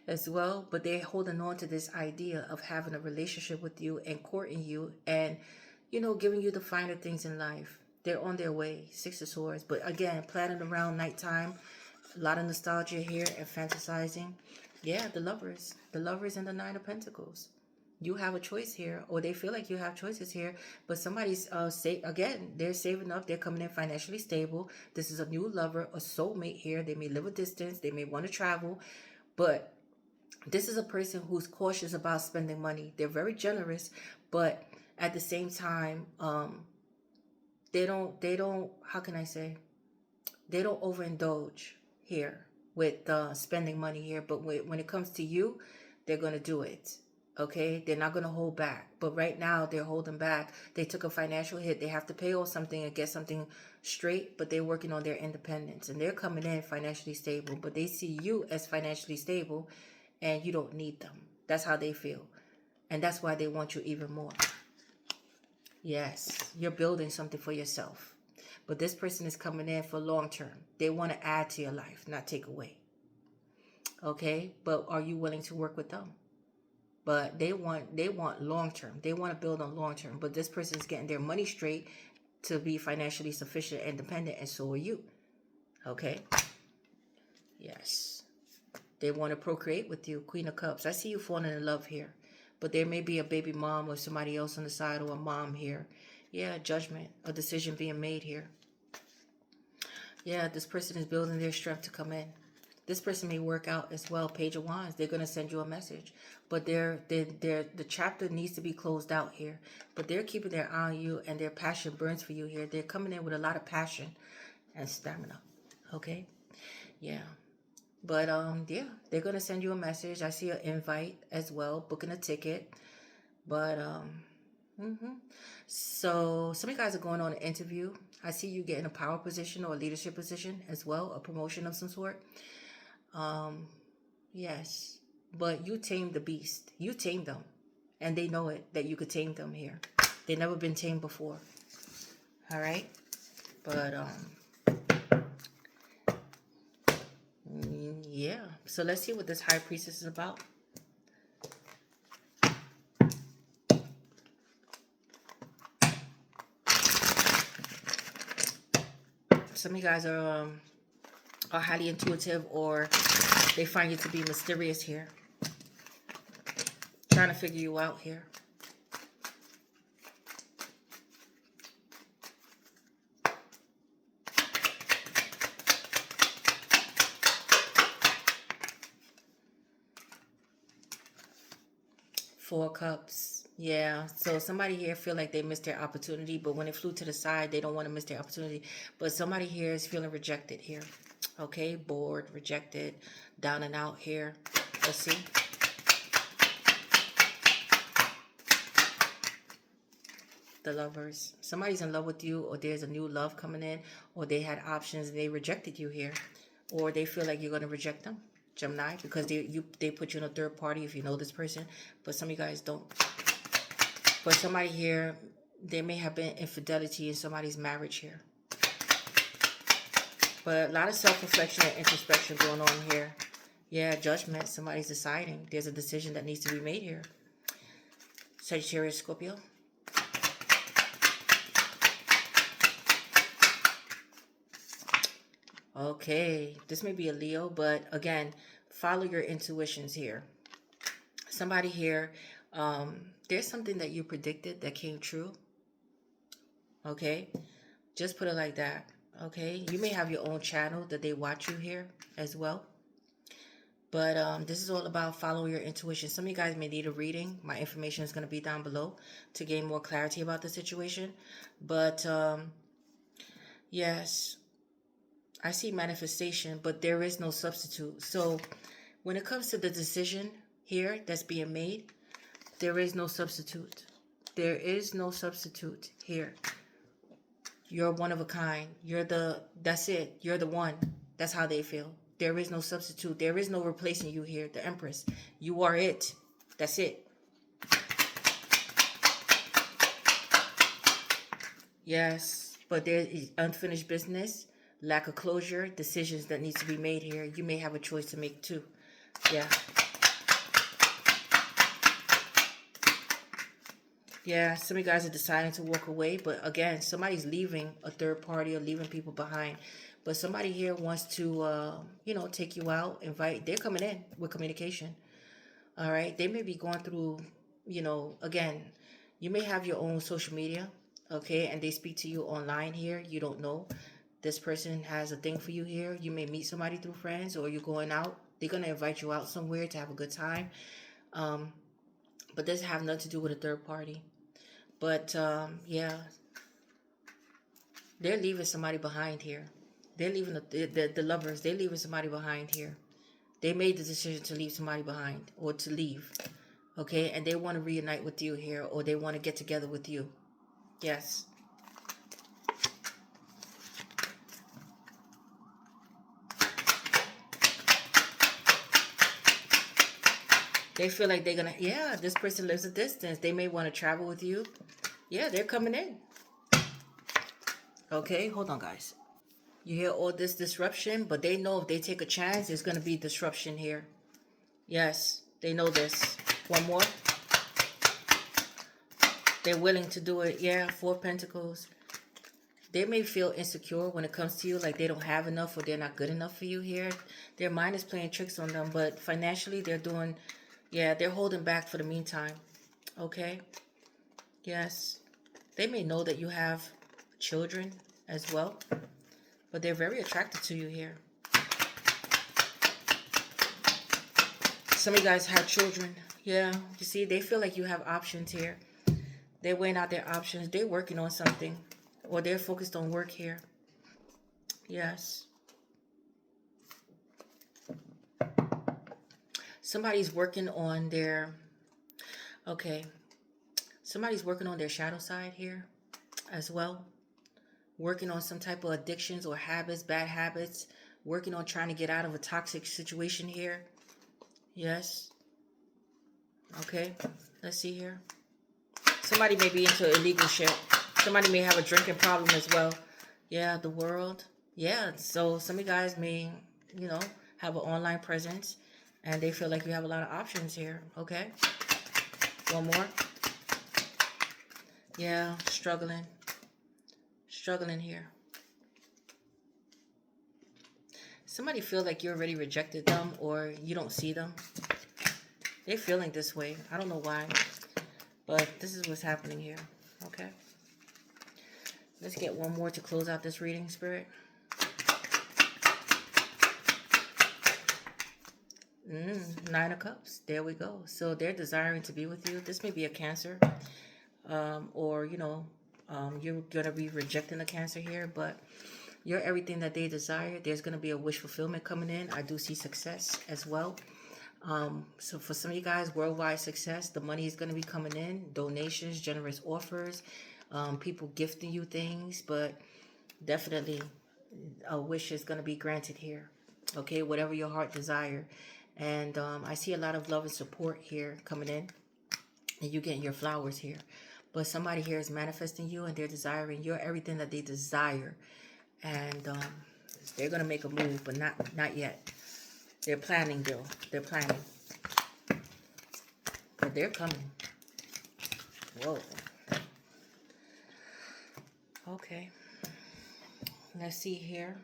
as well. But they're holding on to this idea of having a relationship with you and courting you and, giving you the finer things in life. They're on their way. Six of Swords. But again, planning around nighttime. A lot of nostalgia here and fantasizing. Yeah, the lovers. The lovers and the Nine of Pentacles. You have a choice here, or they feel like you have choices here, but somebody's they're saving up, they're coming in financially stable. This is a new lover, a soulmate here. They may live a distance, they may want to travel, but this is a person who's cautious about spending money. They're very generous, but at the same time, they don't, how can I say, they don't overindulge here with spending money here, but when it comes to you, they're going to do it. Okay, they're not going to hold back. But right now, they're holding back. They took a financial hit. They have to pay off something and get something straight, but they're working on their independence. And they're coming in financially stable. But they see you as financially stable, and you don't need them. That's how they feel. And that's why they want you even more. Yes, you're building something for yourself. But this person is coming in for long term. They want to add to your life, not take away. Okay, but are you willing to work with them? But they want long term. They want to build on long term. But this person is getting their money straight to be financially sufficient and independent, and so are you. Okay? Yes. They want to procreate with you. Queen of Cups. I see you falling in love here. But there may be a baby mom or somebody else on the side, or a mom here. Yeah, judgment. A decision being made here. Yeah, this person is building their strength to come in. This person may work out as well. Page of Wands. They're going to send you a message. But the chapter needs to be closed out here. But they're keeping their eye on you, and their passion burns for you here. They're coming in with a lot of passion and stamina. Okay? Yeah. But, yeah. They're going to send you a message. I see an invite as well. Booking a ticket. But, So, some of you guys are going on an interview. I see you getting a power position or a leadership position as well. A promotion of some sort. Yes, but you tamed the beast. You tamed them, and they know it, that you could tame them here. They've never been tamed before. All right, but yeah. So let's see what this High Priestess is about. Some of you guys are highly intuitive, or they find you to be mysterious here. Trying to figure you out here. Four of Cups. Yeah, so somebody here feel like they missed their opportunity, but when it flew to the side, they don't want to miss their opportunity. But somebody here is feeling rejected here. Okay, bored, rejected, down and out here. Let's see. The Lovers. Somebody's in love with you, or there's a new love coming in, or they had options and they rejected you here, or they feel like you're going to reject them. Gemini, because they put you in a third party if you know this person, but some of you guys don't. But somebody here, there may have been infidelity in somebody's marriage here. But a lot of self-reflection and introspection going on here. Yeah, judgment. Somebody's deciding. There's a decision that needs to be made here. Sagittarius, Scorpio. Okay, this may be a Leo, but again, follow your intuitions here. Somebody here, there's something that you predicted that came true. Okay, just put it like that. Okay, you may have your own channel that they watch you here as well. But this is all about following your intuition. Some of you guys may need a reading. My information is going to be down below to gain more clarity about the situation. But yes, I see manifestation, but there is no substitute. So when it comes to the decision here that's being made, there is no substitute. There is no substitute here. You're one of a kind. That's it. You're the one. That's how they feel. There is no substitute. There is no replacing you here, the Empress. You are it. That's it. Yes, but there is unfinished business, lack of closure, decisions that need to be made here. You may have a choice to make too. Yeah. Yeah, some of you guys are deciding to walk away, but again, somebody's leaving a third party or leaving people behind. But somebody here wants to, take you out, invite. They're coming in with communication. All right. They may be going through, again, you may have your own social media. Okay. And they speak to you online here. You don't know. This person has a thing for you here. You may meet somebody through friends or you're going out. They're going to invite you out somewhere to have a good time. But this have nothing to do with a third party. But, yeah, they're leaving somebody behind here. They're leaving the lovers. They're leaving somebody behind here. They made the decision to leave somebody behind or to leave. Okay? And they want to reunite with you here or they want to get together with you. Yes. They feel like they're going to, this person lives a distance. They may want to travel with you. Yeah, they're coming in. Okay, hold on, guys. You hear all this disruption, but they know if they take a chance, there's going to be disruption here. Yes, they know this. One more. They're willing to do it. Yeah, 4 Pentacles. They may feel insecure when it comes to you, like they don't have enough or they're not good enough for you here. Their mind is playing tricks on them, but financially they're doing, they're holding back for the meantime. Okay? Yes. They may know that you have children as well, but they're very attracted to you here. Some of you guys have children. Yeah, you see, they feel like you have options here. They're weighing out their options. They're working on something, or they're focused on work here. Yes. Somebody's working on their, somebody's working on their shadow side here as well. Working on some type of addictions or habits, bad habits. Working on trying to get out of a toxic situation here. Yes. Okay. Let's see here. Somebody may be into illegal shit. Somebody may have a drinking problem as well. Yeah, the world. Yeah, so some of you guys may, have an online presence. And they feel like you have a lot of options here. Okay. One more. Yeah, struggling. Struggling here. Somebody feel like you already rejected them or you don't see them. They're feeling this way. I don't know why. But this is what's happening here. Okay. Let's get one more to close out this reading, Spirit. Nine of Cups. There we go. So they're desiring to be with you. This may be a Cancer. Or, you're going to be rejecting the Cancer here. But you're everything that they desire. There's going to be a wish fulfillment coming in. I do see success as well. So for some of you guys, worldwide success. The money is going to be coming in. Donations, generous offers. People gifting you things. But definitely a wish is going to be granted here. Okay, whatever your heart desire. And I see a lot of love and support here coming in. And you getting your flowers here. But somebody here is manifesting you and they're desiring. You're everything that they desire. And They're going to make a move, but not yet. They're planning, though. They're planning. But they're coming. Whoa. Okay. Let's see here.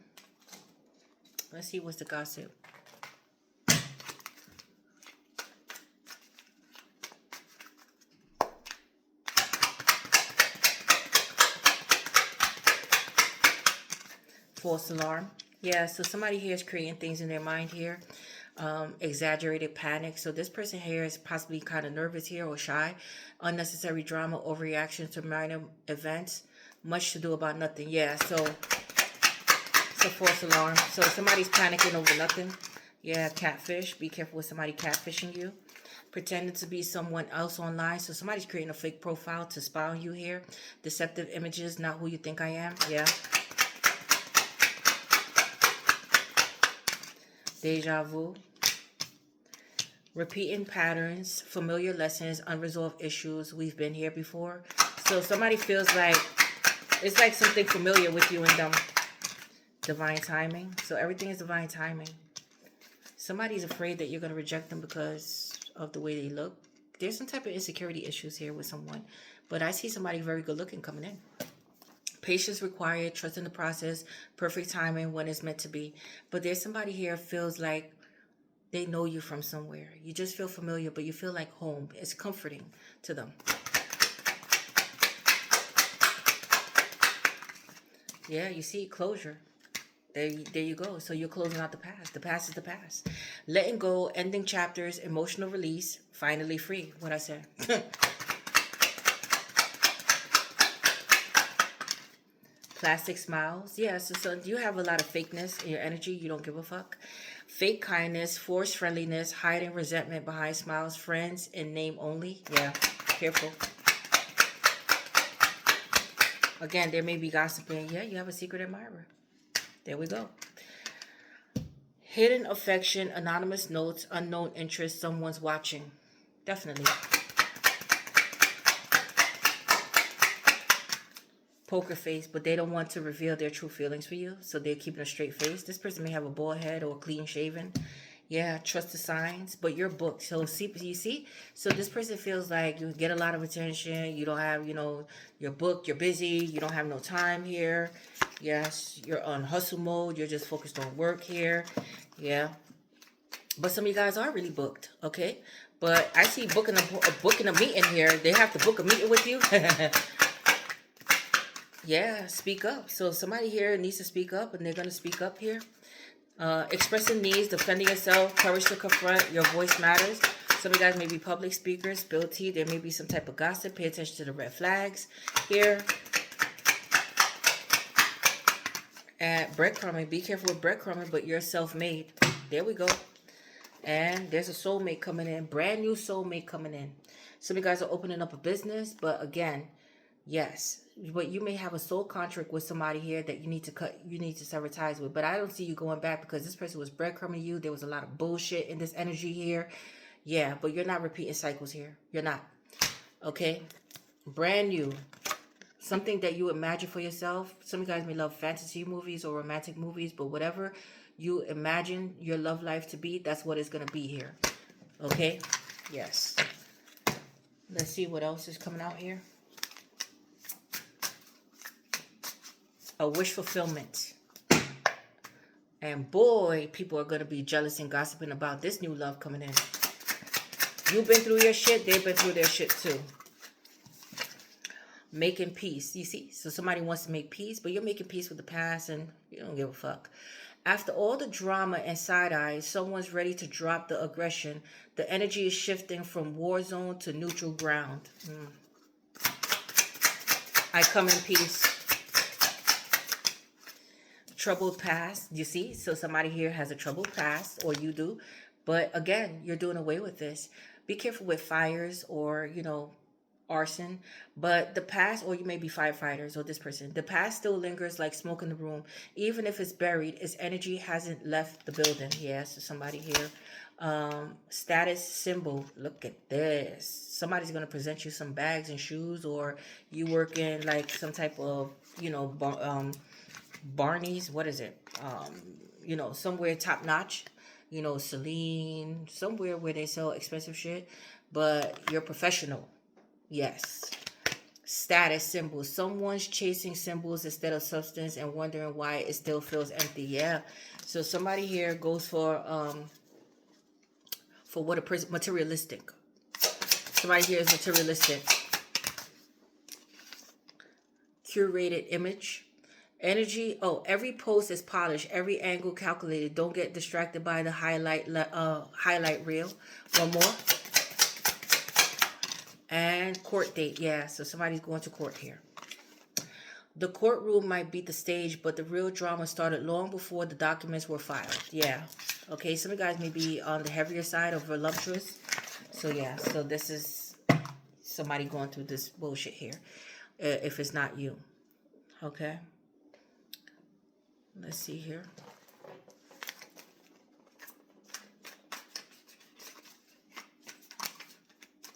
Let's see what's the gossip. False alarm. Yeah, so somebody here is creating things in their mind here. Exaggerated panic. So this person here is possibly kind of nervous here or shy. Unnecessary drama, overreaction to minor events. Much to do about nothing. Yeah, so it's a false alarm. So somebody's panicking over nothing. Yeah, catfish. Be careful with somebody catfishing you. Pretending to be someone else online. So somebody's creating a fake profile to spy on you here. Deceptive images, not who you think I am. Yeah. Deja vu. Repeating patterns, familiar lessons, unresolved issues. We've been here before. So somebody feels like it's like something familiar with you and them. Divine timing. So everything is divine timing. Somebody's afraid that you're going to reject them because of the way they look. There's some type of insecurity issues here with someone. But I see somebody very good looking coming in. Patience required, trust in the process, perfect timing when it's meant to be. But there's somebody here feels like they know you from somewhere. You just feel familiar, but you feel like home. It's comforting to them. Yeah, you see closure. There you go. So you're closing out the past. The past is the past. Letting go, ending chapters, emotional release, finally free. What I said. Plastic smiles. Yeah, so you have a lot of fakeness in your energy. You don't give a fuck. Fake kindness, forced friendliness, hiding resentment behind smiles, friends in name only. Yeah, careful. Again, there may be gossiping. Yeah, you have a secret admirer. There we go. Hidden affection, anonymous notes, unknown interest, someone's watching. Definitely. Poker face, but they don't want to reveal their true feelings for you, so they're keeping a straight face. This person may have a bald head or clean shaven. Yeah, trust the signs, but you're booked. So see, you see, so this person feels like you get a lot of attention. You don't have, you're booked, you're busy, you don't have no time here. Yes, you're on hustle mode. You're just focused on work here. Yeah, but some of you guys are really booked. Okay, but I see booking a meeting here. They have to book a meeting with you. Yeah, speak up. So somebody here needs to speak up, and they're going to speak up here. Expressing needs, defending yourself, courage to confront, your voice matters. Some of you guys may be public speakers, spill tea. There may be some type of gossip. Pay attention to the red flags here. And breadcrumbing, be careful with breadcrumbing, but you're self-made. There we go. And there's a soulmate coming in, brand new soulmate coming in. Some of you guys are opening up a business, but again, yes, but you may have a soul contract with somebody here that you need to sever ties with. But I don't see you going back because this person was breadcrumbing you. There was a lot of bullshit in this energy here. Yeah, but you're not repeating cycles here. You're not. Okay? Brand new. Something that you imagine for yourself. Some of you guys may love fantasy movies or romantic movies, but whatever you imagine your love life to be, that's what it's going to be here. Okay? Yes. Let's see what else is coming out here. A wish fulfillment. And boy, people are going to be jealous and gossiping about this new love coming in. You've been through your shit. They've been through their shit too. Making peace. You see? So somebody wants to make peace, but you're making peace with the past and you don't give a fuck. After all the drama and side eyes, someone's ready to drop the aggression. The energy is shifting from war zone to neutral ground. I come in peace. Troubled past, you see? So somebody here has a troubled past, or you do. But again, you're doing away with this. Be careful with fires or, arson. But the past, or you may be firefighters or this person, the past still lingers like smoke in the room. Even if it's buried, its energy hasn't left the building. Yeah, so somebody here. Status symbol. Look at this. Somebody's going to present you some bags and shoes, or you work in like some type of, Barney's, what is it? You know, somewhere top notch. You know, Celine, somewhere where they sell expensive shit. But you're professional. Yes. Status symbols. Someone's chasing symbols instead of substance and wondering why it still feels empty. Yeah. So somebody here goes for what a materialistic. Somebody here is materialistic. Curated image. Energy. Oh, every post is polished. Every angle calculated. Don't get distracted by the highlight reel. One more. And court date. Yeah, so somebody's going to court here. The courtroom might beat the stage, but the real drama started long before the documents were filed. Yeah. Okay, some of you guys may be on the heavier side of voluptuous. So yeah, so this is somebody going through this bullshit here. If it's not you. Okay. Let's see here.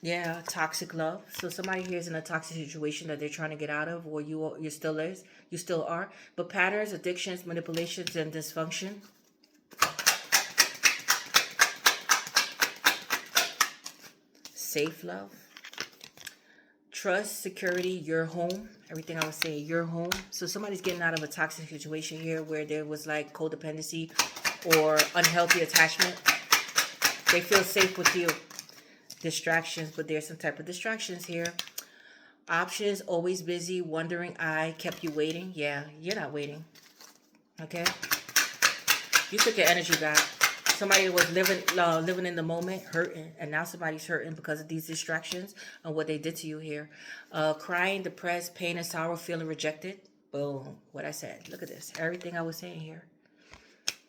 Yeah, toxic love. So somebody here is in a toxic situation that they're trying to get out of, or you still are. But patterns, addictions, manipulations, and dysfunction. Safe love. Trust, security, your home. Everything I was saying, your home. So somebody's getting out of a toxic situation here where there was like codependency or unhealthy attachment. They feel safe with you. Distractions, but there's some type of distractions here. Options, always busy, wondering I kept you waiting. Yeah, you're not waiting. Okay? You took your energy back. Somebody was living in the moment, hurting, and now somebody's hurting because of these distractions and what they did to you here. Crying, depressed, pain and sorrow, feeling rejected. Boom. What I said. Look at this. Everything I was saying here.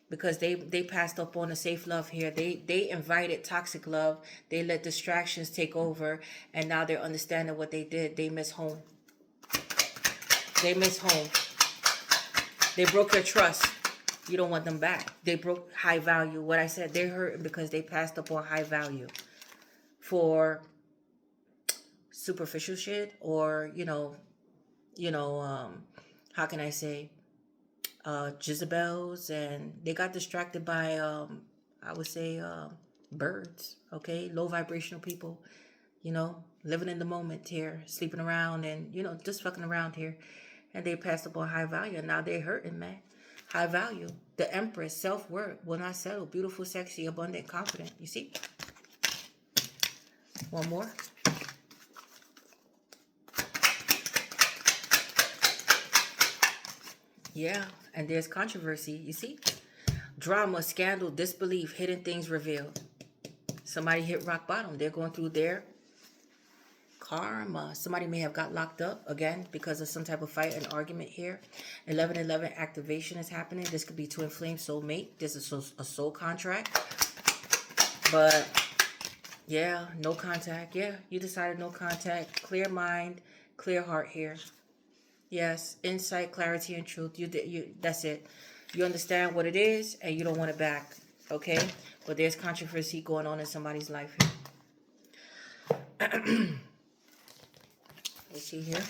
Because they passed up on the safe love here. They invited toxic love. They let distractions take over. And now they're understanding what they did. They miss home. They miss home. They broke your trust. You don't want them back. They broke high value. What I said, they're hurting because they passed up on high value for superficial shit, or how can I say, Jezebels, and they got distracted by I would say birds. Okay, low vibrational people, living in the moment here, sleeping around, and just fucking around here, and they passed up on high value, and now they're hurting, man. High value. The Empress, self-worth, will not settle. Beautiful, sexy, abundant, confident. You see? One more. Yeah, and there's controversy. You see? Drama, scandal, disbelief, hidden things revealed. Somebody hit rock bottom. They're going through their karma. Somebody may have got locked up again because of some type of fight and argument here. 1111 activation is happening. This could be twin flame, soulmate. This is a soul contract. But yeah, no contact. Yeah, you decided no contact. Clear mind, clear heart here. Yes, insight, clarity, and truth. That's it. You understand what it is, and you don't want it back. Okay, but there's controversy going on in somebody's life here. Let's see here.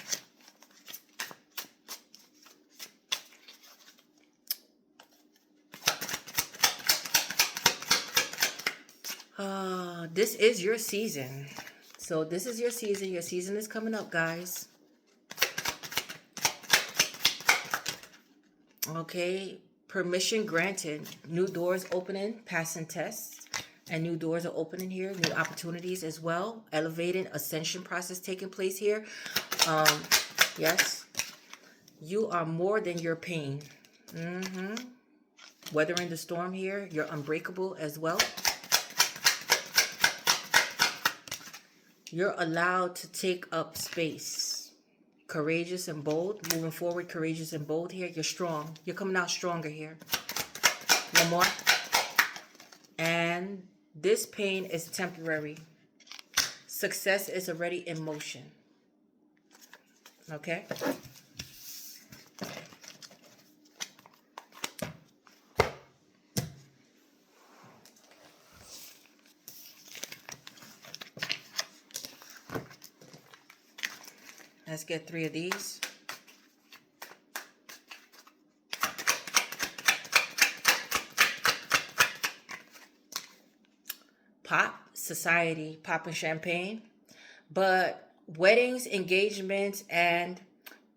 This is your season. So this is your season. Your season is coming up, guys. Okay. Permission granted. New doors opening, passing tests. And new doors are opening here. New opportunities as well. Elevated ascension process taking place here. Yes. You are more than your pain. Weathering the storm here. You're unbreakable as well. You're allowed to take up space. Courageous and bold. Moving forward, courageous and bold here. You're strong. You're coming out stronger here. One more. And this pain is temporary. Success is already in motion. Okay? Let's get 3 of these. pop, society, popping champagne. But weddings, engagements, and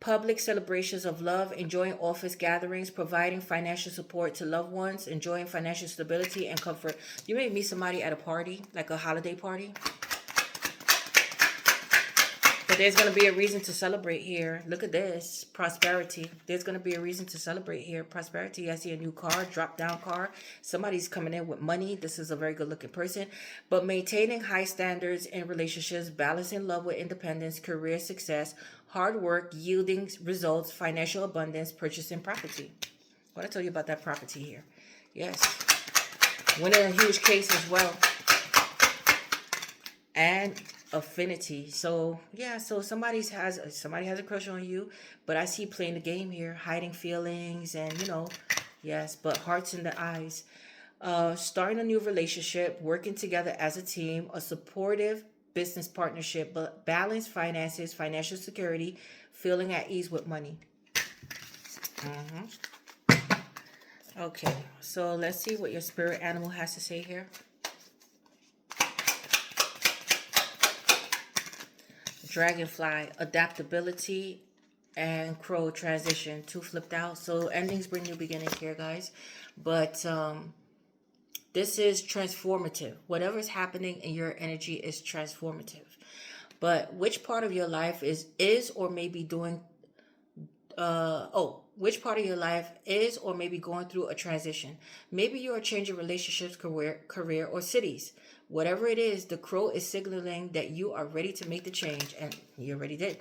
public celebrations of love, enjoying office gatherings, providing financial support to loved ones, enjoying financial stability and comfort. You may meet somebody at a party, like a holiday party. But there's going to be a reason to celebrate here. Look at this. Prosperity. There's going to be a reason to celebrate here. Prosperity. I see a new car, drop down car. Somebody's coming in with money. This is a very good looking person. But maintaining high standards in relationships, balancing love with independence, career success, hard work, yielding results, financial abundance, purchasing property. What I told you about that property here. Yes. Winning a huge case as well. And affinity. So yeah, so somebody has a crush on you, but I see playing the game here, hiding feelings, and yes, but hearts in the eyes. Starting a new relationship, working together as a team, a supportive business partnership, but balanced finances, financial security, feeling at ease with money. Okay, so let's see what your spirit animal has to say here. Dragonfly, adaptability, and crow, transition. Two flipped out. So endings bring new beginnings here, guys. But this is transformative. Whatever is happening in your energy is transformative. But which part of your life is or may be doing which part of your life is or maybe going through a transition? Maybe you are changing relationships, career, or cities. Whatever it is, the crow is signaling that you are ready to make the change, and you already did.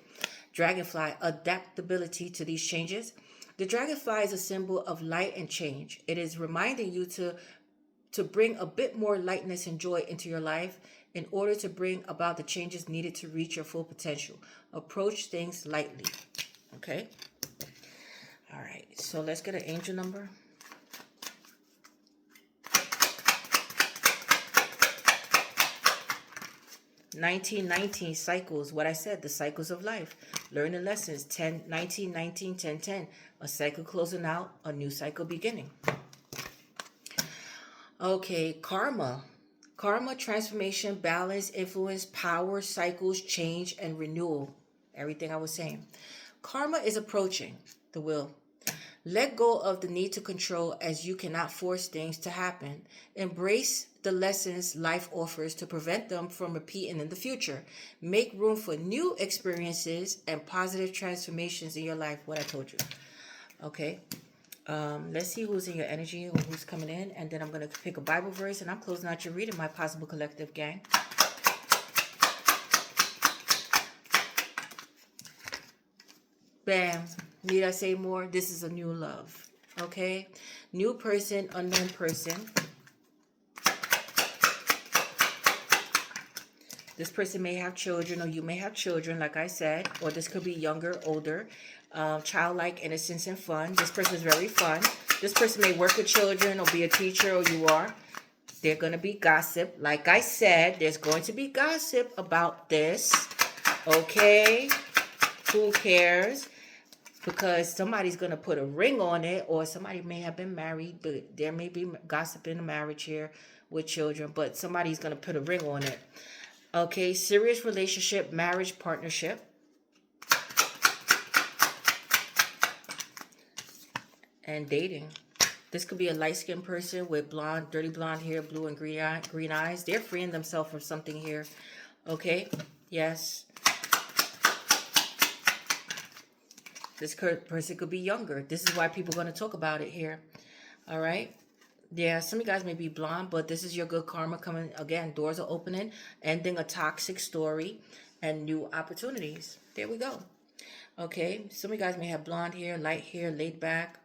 Dragonfly, adaptability to these changes. The dragonfly is a symbol of light and change. It is reminding you to bring a bit more lightness and joy into your life in order to bring about the changes needed to reach your full potential. Approach things lightly. Okay? All right, so let's get an angel number. $19.19 cycles. What I said, the cycles of life. Learn the lessons. 10 10 10. A cycle closing out, a new cycle beginning. Okay, karma. Karma, transformation, balance, influence, power, cycles, change, and renewal. Everything I was saying. Karma is approaching the will. Let go of the need to control, as you cannot force things to happen. Embrace the lessons life offers to prevent them from repeating in the future. Make room for new experiences and positive transformations in your life. What I told you. Okay. Let's see who's in your energy or who's coming in. And then I'm going to pick a Bible verse, and I'm closing out your reading, my possible collective gang. Bam. Need I say more? This is a new love. Okay? New person, unknown person. This person may have children, or you may have children, like I said. Or this could be younger, older. Childlike innocence and fun. This person is very fun. This person may work with children or be a teacher, or you are. They're going to be gossip. Like I said, there's going to be gossip about this. Okay? Who cares? Because somebody's going to put a ring on it, or somebody may have been married, but there may be gossip in a marriage here with children, but somebody's going to put a ring on it. Okay, serious relationship, marriage, partnership. And dating. This could be a light-skinned person with blonde, dirty blonde hair, blue and green eyes. They're freeing themselves from something here. Okay, yes. This person could be younger. This is why people are going to talk about it here. All right. Yeah, some of you guys may be blonde, but this is your good karma coming. Again, doors are opening, ending a toxic story, and new opportunities. There we go. Okay. Some of you guys may have blonde hair, light hair, laid back.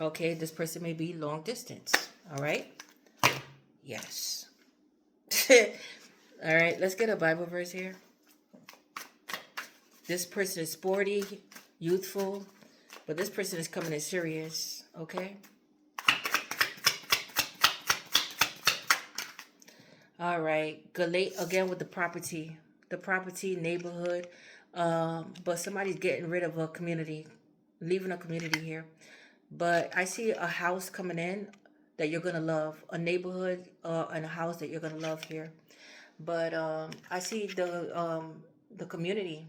Okay. This person may be long distance. All right. Yes. All right. Let's get a Bible verse here. This person is sporty, youthful, but this person is coming in serious, okay? All right, Galate again with the property neighborhood, but somebody's getting rid of a community, leaving a community here. But I see a house coming in that you're going to love, a neighborhood and a house that you're going to love here. But I see the community,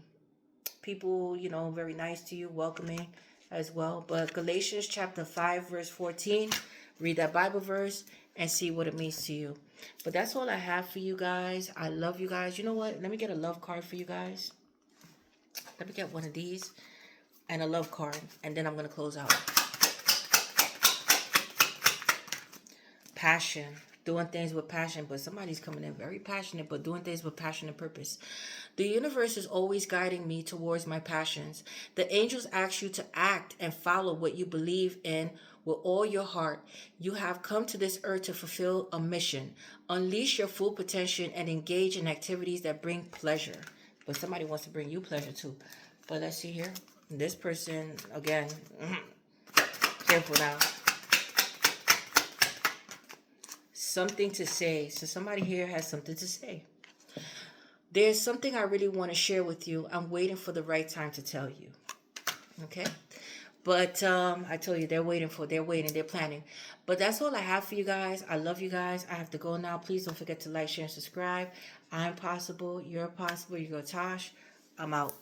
people, you know, very nice to you, welcoming as well. But Galatians chapter 5 verse 14, read that Bible verse and see what it means to you. But that's all I have for you guys. I love you guys. You know what? Let me get a love card for you guys. Let me get one of these and a love card, and then I'm going to close out. Passion. Doing things with passion, but somebody's coming in very passionate, but doing things with passion and purpose. The universe is always guiding me towards my passions. The angels ask you to act and follow what you believe in with all your heart. You have come to this earth to fulfill a mission. Unleash your full potential and engage in activities that bring pleasure. But somebody wants to bring you pleasure too. But let's see here. This person, again, careful now. Something to say. So somebody here has something to say. There's something I really want to share with you. I'm waiting for the right time to tell you. Okay? But I told you they're waiting, they're planning. But that's all I have for you guys. I love you guys. I have to go now. Please don't forget to like, share, and subscribe. I'm possible. You're possible. You go, Tosh. I'm out.